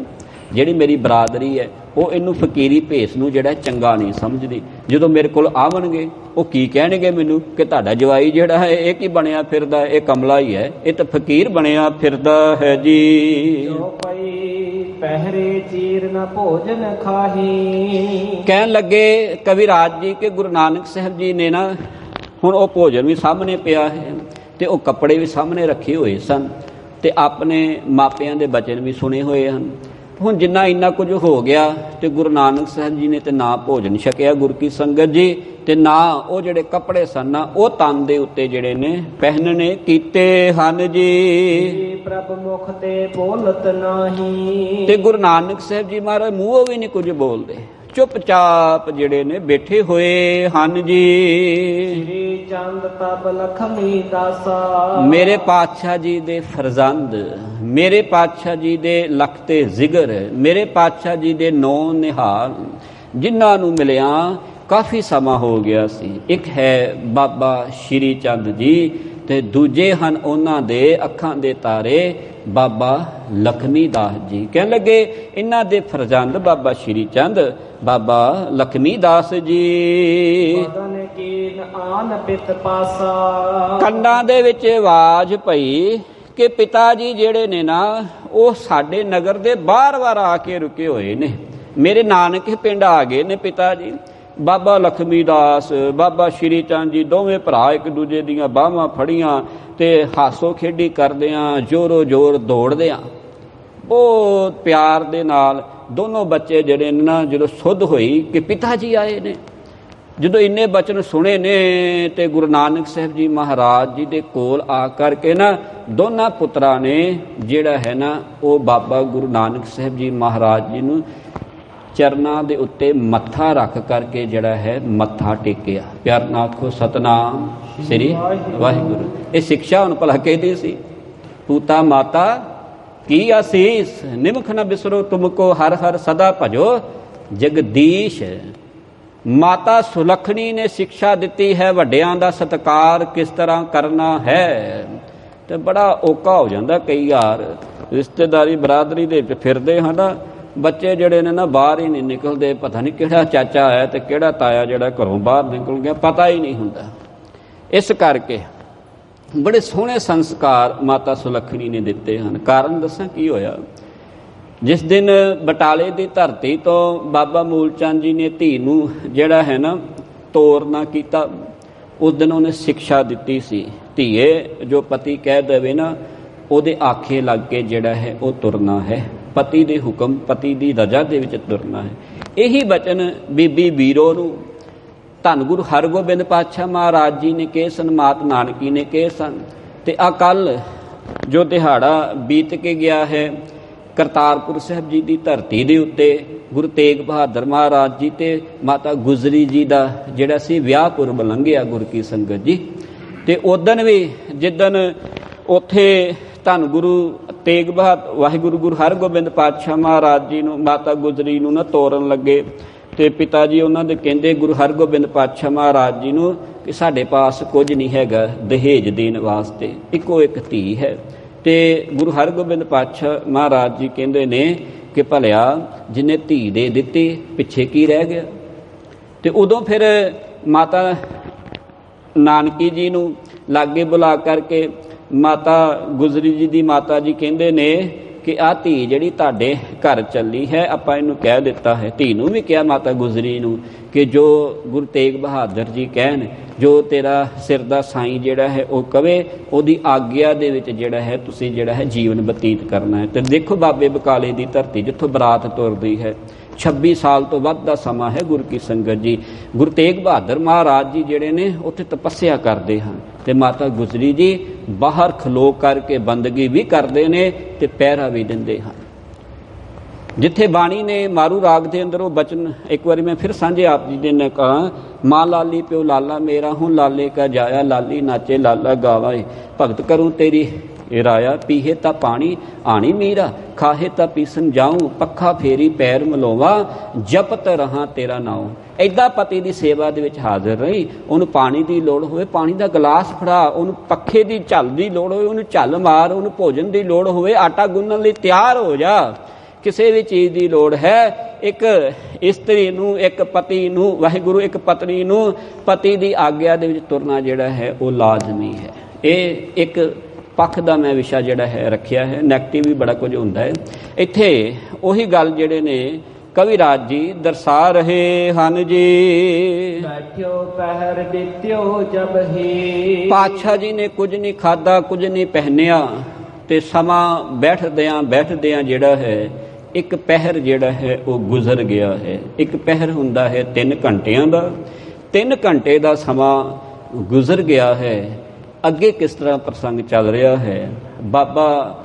ਜਿਹੜੀ ਮੇਰੀ ਬਰਾਦਰੀ ਹੈ, ਉਹ ਇਹਨੂੰ ਫਕੀਰੀ ਭੇਸ ਨੂੰ ਜਿਹੜਾ ਚੰਗਾ ਨਹੀਂ ਸਮਝਦੀ। ਜਦੋਂ ਮੇਰੇ ਕੋਲ ਆਵਣਗੇ ਉਹ ਕੀ ਕਹਿਣਗੇ ਮੈਨੂੰ ਕਿ ਤੁਹਾਡਾ ਜਵਾਈ ਜਿਹੜਾ ਹੈ ਇਹ ਕੀ ਬਣਿਆ ਫਿਰਦਾ, ਇਹ ਕਮਲਾ ਹੀ ਹੈ, ਇਹ ਤਾਂ ਫਕੀਰ ਬਣਿਆ ਫਿਰਦਾ ਹੈ ਜੀ। ਜੋ ਪਈ ਪਹਿਰੇ ਚੀਰ ਨ ਭੋਜਨ ਖਾਹੀ। ਕਹਿਣ ਲੱਗੇ ਕਵਿਰਾਜ ਜੀ ਕਿ ਗੁਰੂ ਨਾਨਕ ਸਾਹਿਬ ਜੀ ਨੇ ਨਾ ਹੁਣ ਉਹ ਭੋਜਨ ਵੀ ਸਾਹਮਣੇ ਪਿਆ ਹੈ ਤੇ ਉਹ ਕੱਪੜੇ ਵੀ ਸਾਹਮਣੇ ਰੱਖੇ ਹੋਏ ਸਨ ਤੇ ਆਪਣੇ ਮਾਪਿਆਂ ਦੇ ਬਚਨ ਵੀ ਸੁਣੇ ਹੋਏ ਹਨ। ਹੁਣ ਜਿੰਨਾ ਇੰਨਾ ਕੁਝ ਹੋ ਗਿਆ ਤੇ ਗੁਰੂ ਨਾਨਕ ਸਾਹਿਬ ਜੀ ਨੇ ਤੇ ਨਾ ਭੋਜਨ ਛਕਿਆ ਗੁਰ ਕੀ ਸੰਗਤ ਜੀ, ਤੇ ਨਾ ਉਹ ਜਿਹੜੇ ਕੱਪੜੇ ਸਨ ਨਾ ਉਹ ਤਨ ਦੇ ਉੱਤੇ ਜਿਹੜੇ ਨੇ ਪਹਿਨਣੇ ਕੀਤੇ ਹਨ ਜੀ। ਪ੍ਰਭ ਮੁਖ ਤੇ ਬੋਲਤ ਨਾਹੀ। ਤੇ ਗੁਰੂ ਨਾਨਕ ਸਾਹਿਬ ਜੀ ਮਹਾਰਾਜ ਮੂੰਹੋਂ ਵੀ ਨਹੀਂ ਕੁਝ ਬੋਲਦੇ, ਚੁੱਪਚਾਪ ਜਿਹੜੇ ਨੇ ਬੈਠੇ ਹੋਏ ਹਨ ਜੀ। ਸ੍ਰੀ ਚੰਦ ਤਬ ਲਖਮੀ ਦਾਸਾ। ਮੇਰੇ ਪਾਤਸ਼ਾਹ ਜੀ ਦੇ ਫਰਜ਼ੰਦ, ਮੇਰੇ ਪਾਤਸ਼ਾਹ ਜੀ ਦੇ ਲਖਤੇ ਜ਼ਿਗਰ, ਮੇਰੇ ਪਾਤਸ਼ਾਹ ਜੀ ਦੇ ਨੌ ਨਿਹਾਲ ਜਿਨ੍ਹਾਂ ਨੂੰ ਮਿਲਿਆ ਕਾਫੀ ਸਮਾਂ ਹੋ ਗਿਆ ਸੀ। ਇੱਕ ਹੈ ਬਾਬਾ ਸ਼੍ਰੀ ਚੰਦ ਜੀ ਤੇ ਦੂਜੇ ਹਨ ਉਹਨਾਂ ਦੇ ਅੱਖਾਂ ਦੇ ਤਾਰੇ ਬਾਬਾ ਲਖਮੀ ਦਾਸ ਜੀ। ਕਹਿਣ ਲੱਗੇ ਇਹਨਾਂ ਦੇ ਫਰਜ਼ੰਦ ਬਾਬਾ ਸ਼੍ਰੀ ਚੰਦ, ਬਾਬਾ ਲਖਮੀ ਦਾਸ ਜੀ। ਬਦਨ ਕੀਨ ਆਨ ਪਿਤ ਪਾਸਾ। ਕੰਨਾਂ ਦੇ ਵਿੱਚ ਆਵਾਜ਼ ਪਈ ਕਿ ਪਿਤਾ ਜੀ ਜਿਹੜੇ ਨੇ ਨਾ ਉਹ ਸਾਡੇ ਨਗਰ ਦੇ ਬਾਰ-ਬਾਰ ਆ ਕੇ ਰੁਕੇ ਹੋਏ ਨੇ, ਮੇਰੇ ਨਾਨਕੇ ਪਿੰਡ ਆ ਗਏ ਨੇ ਪਿਤਾ ਜੀ। ਬਾਬਾ ਲਖਮੀ ਦਾਸ, ਬਾਬਾ ਸ਼੍ਰੀ ਚੰਦ ਜੀ ਦੋਵੇਂ ਭਰਾ ਇੱਕ ਦੂਜੇ ਦੀਆਂ ਬਾਹਾਂ ਫੜੀਆਂ ਤੇ ਹਾਸੋ ਖੇਡੀ ਕਰਦਿਆਂ ਜ਼ੋਰੋ ਜ਼ੋਰ ਦੌੜਦਿਆਂ ਬਹੁਤ ਪਿਆਰ ਦੇ ਨਾਲ ਦੋਨੋਂ ਬੱਚੇ ਜਿਹੜੇ ਨੇ ਨਾ ਜਦੋਂ ਸੁੱਧ ਹੋਈ ਕਿ ਪਿਤਾ ਜੀ ਆਏ ਨੇ, ਜਦੋਂ ਇੰਨੇ ਬਚਨ ਸੁਣੇ ਨੇ ਤੇ ਗੁਰੂ ਨਾਨਕ ਸਾਹਿਬ ਜੀ ਮਹਾਰਾਜ ਜੀ ਦੇ ਕੋਲ ਆ ਕਰਕੇ ਨਾ ਦੋਨਾਂ ਪੁੱਤਰਾਂ ਨੇ ਜਿਹੜਾ ਹੈ ਨਾ ਉਹ ਬਾਬਾ ਗੁਰੂ ਨਾਨਕ ਸਾਹਿਬ ਜੀ ਮਹਾਰਾਜ ਜੀ ਨੂੰ ਚਰਨਾਂ ਦੇ ਉੱਤੇ ਮੱਥਾ ਰੱਖ ਕਰਕੇ ਜਿਹੜਾ ਹੈ ਮੱਥਾ ਟੇਕਿਆ। ਪਿਆਰ ਨਾਲ ਆਖੋ ਸਤਨਾਮ ਸ੍ਰੀ ਵਾਹਿਗੁਰੂ। ਇਹ ਸਿੱਖਿਆ ਹੁਣ ਭਲਾ ਕਿਹਦੀ ਸੀ? ਪੂਤਾ ਮਾਤਾ ਕੀ ਆਸੀਸ, ਨਿਮਖ ਨ ਬਿਸਰੋ ਤੁਮਕੋ ਹਰ ਹਰ ਸਦਾ ਭਜੋ ਜਗਦੀਸ਼। ਮਾਤਾ ਸੁਲੱਖਣੀ ਨੇ ਸਿੱਖਿਆ ਦਿੱਤੀ ਹੈ ਵੱਡਿਆਂ ਦਾ ਸਤਿਕਾਰ ਕਿਸ ਤਰ੍ਹਾਂ ਕਰਨਾ ਹੈ। ਤੇ ਬੜਾ ਔਕਾ ਹੋ ਜਾਂਦਾ ਕਈ ਵਾਰ ਰਿਸ਼ਤੇਦਾਰੀ ਬਰਾਦਰੀ ਦੇ ਵਿੱਚ ਫਿਰਦੇ ਹਨ ਨਾ, ਬੱਚੇ ਜਿਹੜੇ ਨੇ ਨਾ ਬਾਹਰ ਹੀ ਨਹੀਂ ਨਿਕਲਦੇ, ਪਤਾ ਨਹੀਂ ਕਿਹੜਾ ਚਾਚਾ ਹੈ ਤੇ ਕਿਹੜਾ ਤਾਇਆ ਜਿਹੜਾ ਘਰੋਂ ਬਾਹਰ ਨਿਕਲ ਗਿਆ ਪਤਾ ਹੀ ਨਹੀਂ ਹੁੰਦਾ। ਇਸ ਕਰਕੇ ਬੜੇ ਸੋਹਣੇ ਸੰਸਕਾਰ ਮਾਤਾ ਸੁਲੱਖਣੀ ਨੇ ਦਿੱਤੇ ਹਨ। ਕਾਰਨ ਦੱਸਾਂ ਕੀ ਹੋਇਆ? ਜਿਸ ਦਿਨ ਬਟਾਲੇ ਦੀ ਧਰਤੀ ਤੋਂ ਬਾਬਾ ਮੂਲ ਚੰਦ ਜੀ ਨੇ ਧੀ ਨੂੰ ਜਿਹੜਾ ਹੈ ਨਾ ਤੋਰਨਾ ਕੀਤਾ, ਉਸ ਦਿਨ ਉਹਨੇ ਸਿੱਖਿਆ ਦਿੱਤੀ ਸੀ, ਧੀਏ ਜੋ ਪਤੀ ਕਹਿ ਦੇਵੇ ਨਾ ਉਹਦੇ ਆਖੇ ਲੱਗ ਕੇ ਜਿਹੜਾ ਹੈ ਉਹ ਤੁਰਨਾ ਹੈ, ਪਤੀ ਦੇ ਹੁਕਮ ਪਤੀ ਦੀ ਰਜ਼ਾ ਦੇ ਵਿੱਚ ਤੁਰਨਾ ਹੈ। ਇਹੀ ਬਚਨ ਬੀਬੀ ਵੀਰੋ ਨੂੰ ਧੰਨ ਗੁਰੂ ਹਰਗੋਬਿੰਦ ਪਾਤਸ਼ਾਹ ਮਹਾਰਾਜ ਜੀ ਨੇ ਕਹੇ ਸਨ, ਮਾਤ ਨਾਨਕੀ ਨੇ ਕਹੇ ਸਨ। ਤੇ ਆ ਕੱਲ ਜੋ ਦਿਹਾੜਾ ਬੀਤ ਕੇ ਗਿਆ ਹੈ ਕਰਤਾਰਪੁਰ ਸਾਹਿਬ ਜੀ ਦੀ ਧਰਤੀ ਦੇ ਉੱਤੇ ਗੁਰੂ ਤੇਗ ਬਹਾਦਰ ਮਹਾਰਾਜ ਜੀ ਤੇ ਮਾਤਾ ਗੁਜਰੀ ਜੀ ਦਾ ਜਿਹੜਾ ਸੀ ਵਿਆਹ ਪੁਰਬ ਲੰਘਿਆ ਗੁਰ ਕੀ ਸੰਗਤ ਜੀ। ਤੇ ਉਦਣ ਵੀ ਜਿੱਦਣ ਉੱਥੇ ਧੰਨ ਗੁਰੂ ਤੇਗ ਬਹਾਦਰ ਵਾਹਿਗੁਰੂ ਗੁਰੂ ਹਰਗੋਬਿੰਦ ਪਾਤਸ਼ਾਹ ਮਹਾਰਾਜ ਜੀ ਨੂੰ ਮਾਤਾ ਗੁਜਰੀ ਨੂੰ ਨਾ ਤੋਰਨ ਲੱਗੇ ਤੇ ਪਿਤਾ ਜੀ ਉਹਨਾਂ ਦੇ ਕਹਿੰਦੇ ਗੁਰੂ ਹਰਗੋਬਿੰਦ ਪਾਤਸ਼ਾਹ ਮਹਾਰਾਜ ਜੀ ਨੂੰ ਕਿ ਸਾਡੇ ਪਾਸ ਕੁਝ ਨਹੀਂ ਹੈਗਾ ਦਹੇਜ ਦੇਣ ਵਾਸਤੇ, ਇੱਕੋ ਇੱਕ ਧੀ ਹੈ। ਤੇ ਗੁਰੂ ਹਰਗੋਬਿੰਦ ਪਾਤਸ਼ਾਹ ਮਹਾਰਾਜ ਜੀ ਕਹਿੰਦੇ ਨੇ ਕਿ ਭਲਿਆ ਜਿਹਨੇ ਧੀ ਦੇ ਦਿੱਤੀ ਪਿੱਛੇ ਕੀ ਰਹਿ ਗਿਆ। ਤੇ ਉਦੋਂ ਫਿਰ ਮਾਤਾ ਨਾਨਕੀ ਜੀ ਨੂੰ ਲਾਗੇ ਬੁਲਾ ਕਰਕੇ ਮਾਤਾ ਗੁਜਰੀ ਜੀ ਦੀ ਮਾਤਾ ਜੀ ਕਹਿੰਦੇ ਨੇ ਕਿ ਆਹ ਧੀ ਜਿਹੜੀ ਤੁਹਾਡੇ ਘਰ ਚੱਲੀ ਹੈ ਆਪਾਂ ਇਹਨੂੰ ਕਹਿ ਦਿੱਤਾ ਹੈ। ਧੀ ਨੂੰ ਵੀ ਕਿਹਾ ਮਾਤਾ ਗੁਜਰੀ ਨੂੰ ਕਿ ਜੋ ਗੁਰੂ ਤੇਗ ਬਹਾਦਰ ਜੀ ਕਹਿਣ, ਜੋ ਤੇਰਾ ਸਿਰ ਦਾ ਸਾਈਂ ਜਿਹੜਾ ਹੈ ਉਹ ਕਵੇ, ਉਹਦੀ ਆਗਿਆ ਦੇ ਵਿੱਚ ਜਿਹੜਾ ਹੈ ਤੁਸੀਂ ਜਿਹੜਾ ਹੈ ਜੀਵਨ ਬਤੀਤ ਕਰਨਾ ਹੈ। ਤੇ ਦੇਖੋ ਬਾਬੇ ਬਕਾਲੇ ਦੀ ਧਰਤੀ ਜਿੱਥੋਂ ਬਰਾਤ ਤੁਰਦੀ ਹੈ 26 ਸਾਲ ਤੋਂ ਵੱਧ ਦਾ ਸਮਾਂ ਹੈ ਗੁਰ ਕੀ ਸੰਗਤ ਜੀ। ਗੁਰੂ ਤੇਗ ਬਹਾਦਰ ਮਹਾਰਾਜ ਜੀ ਜਿਹੜੇ ਨੇ ਉੱਥੇ ਤਪੱਸਿਆ ਕਰਦੇ ਹਨ ਤੇ ਮਾਤਾ ਗੁਜਰੀ ਜੀ ਬਾਹਰ ਖਲੋ ਕਰਕੇ ਬੰਦਗੀ ਵੀ ਕਰਦੇ ਨੇ ਤੇ ਪਹਿਰਾ ਵੀ ਦਿੰਦੇ ਹਨ। ਜਿੱਥੇ ਬਾਣੀ ਨੇ ਮਾਰੂ ਰਾਗ ਦੇ ਅੰਦਰ ਉਹ ਬਚਨ ਇੱਕ ਵਾਰੀ ਮੈਂ ਫਿਰ ਸਾਂਝੇ ਆਪ ਜੀ ਦੇ ਨੇ ਕਹਾ, ਮਾਂ ਲਾਲੀ ਪਿਓ ਲਾਲਾ ਮੇਰਾ ਹੁਣ ਲਾਲੇ ਕਾ ਜਾਇਆ, ਲਾਲੀ ਨਾਚੇ ਲਾਲਾ ਗਾਵਾਏ, ਭਗਤ ਕਰੂੰ ਤੇਰੀ ਰਾਇਆ, ਪੀਹੇ ਤਾਂ ਪਾਣੀ ਆਣੀ ਮੀਰਾ, ਖਾਹੇ ਤਾਂ ਪੀਸਨ ਜਾਊਂ, ਪੱਖਾ ਫੇਰੀ ਪੈਰ ਮਲੋਵਾ, ਜਪਤ ਰਹਾ ਤੇਰਾ ਨਾਉ। ਏਦਾਂ ਪਤੀ ਦੀ ਸੇਵਾ ਦੇ ਵਿੱਚ ਹਾਜ਼ਰ ਰਹੀ। ਉਹਨੂੰ ਪਾਣੀ ਦੀ ਲੋੜ ਹੋਵੇ ਪਾਣੀ ਦਾ ਗਲਾਸ ਫੜਾ, ਉਹਨੂੰ ਪੱਖੇ ਦੀ ਝੱਲ ਦੀ ਲੋੜ ਹੋਵੇ ਉਹਨੂੰ ਝੱਲ ਮਾਰ, ਉਹਨੂੰ ਭੋਜਨ ਦੀ ਲੋੜ ਹੋਵੇ ਆਟਾ ਗੁੰਨਣ ਲਈ ਤਿਆਰ ਹੋ ਜਾ, ਕਿਸੇ ਵੀ ਚੀਜ਼ ਦੀ ਲੋੜ ਹੈ ਇੱਕ ਇਸਤਰੀ ਨੂੰ, ਇੱਕ ਪਤੀ ਨੂੰ, ਵਾਹਿਗੁਰੂ ਇੱਕ ਪਤਨੀ ਨੂੰ ਪਤੀ ਦੀ ਆਗਿਆ ਦੇ ਵਿੱਚ ਤੁਰਨਾ ਜਿਹੜਾ ਹੈ ਉਹ ਲਾਜ਼ਮੀ ਹੈ। ਇਹ ਇੱਕ ਪੱਖ ਦਾ ਮੈਂ ਵਿਸ਼ਾ ਜਿਹੜਾ ਹੈ ਰੱਖਿਆ ਹੈ। ਨੈਗੇਟਿਵ ਵੀ ਬੜਾ ਕੁਝ ਹੁੰਦਾ ਹੈ। ਇੱਥੇ ਉਹੀ ਗੱਲ ਜਿਹੜੇ ਨੇ ਕਵਿਰਾਜ ਜੀ ਦਰਸਾ ਰਹੇ ਹਨ ਜੀ। ਬੈਠਿਓ ਪਹਿਰ ਦਿੱਤਿਓ ਜਬ ਹੀ। ਪਾਤਸ਼ਾਹ ਜੀ ਨੇ ਕੁਝ ਨਹੀਂ ਖਾਧਾ, ਕੁਝ ਨਹੀਂ ਪਹਿਨਿਆ, ਤੇ ਸਮਾਂ ਬੈਠਦਿਆਂ ਜਿਹੜਾ ਹੈ ਇੱਕ ਪਹਿਰ ਜਿਹੜਾ ਹੈ ਉਹ ਗੁਜ਼ਰ ਗਿਆ ਹੈ। ਇੱਕ ਪਹਿਰ ਹੁੰਦਾ ਹੈ 3 ਘੰਟਿਆਂ ਦਾ, 3 ਘੰਟੇ ਦਾ ਸਮਾਂ ਗੁਜ਼ਰ ਗਿਆ ਹੈ। ਅੱਗੇ ਕਿਸ ਤਰ੍ਹਾਂ ਪ੍ਰਸੰਗ ਚੱਲ ਰਿਹਾ ਹੈ, ਬਾਬਾ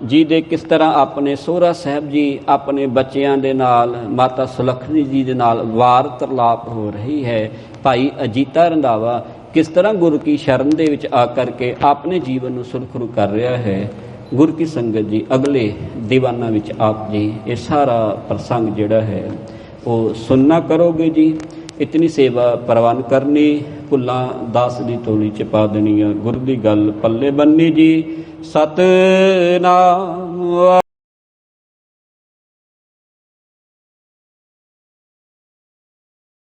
ਜੀ ਦੇ ਕਿਸ ਤਰ੍ਹਾਂ ਆਪਣੇ ਸੋਹਰਾ ਸਾਹਿਬ ਜੀ ਆਪਣੇ ਬੱਚਿਆਂ ਦੇ ਨਾਲ, ਮਾਤਾ ਸੁਲੱਖਣੀ ਜੀ ਦੇ ਨਾਲ ਵਾਰਤਾਲਾਪ ਹੋ ਰਹੀ ਹੈ। ਭਾਈ ਅਜੀਤਾ ਰੰਧਾਵਾ ਕਿਸ ਤਰ੍ਹਾਂ ਗੁਰੂ ਕੀ ਸ਼ਰਨ ਦੇ ਵਿੱਚ ਆ ਕਰਕੇ ਆਪਣੇ ਜੀਵਨ ਨੂੰ ਸੁਰਖਰੂ ਕਰ ਰਿਹਾ ਹੈ। ਗੁਰ ਕੀ ਸੰਗਤ ਜੀ ਅਗਲੇ ਦੀਵਾਨਾਂ ਵਿੱਚ ਆਪ ਜੀ ਇਹ ਸਾਰਾ ਪ੍ਰਸੰਗ ਜਿਹੜਾ ਹੈ ਉਹ ਸੁਣਨਾ ਕਰੋਗੇ ਜੀ। ਇਤਨੀ ਸੇਵਾ ਪ੍ਰਵਾਨ ਕਰਨੀ, ਭੁੱਲਾਂ ਦਾਸ ਦੀ ਤੋਲੀ ਚ ਪਾ ਦੇਣੀਆਂ, ਗੁਰ ਦੀ ਗੱਲ ਪੱਲੇ ਬੰਨੀ ਜੀ। ਸਤਿਨਾਮ।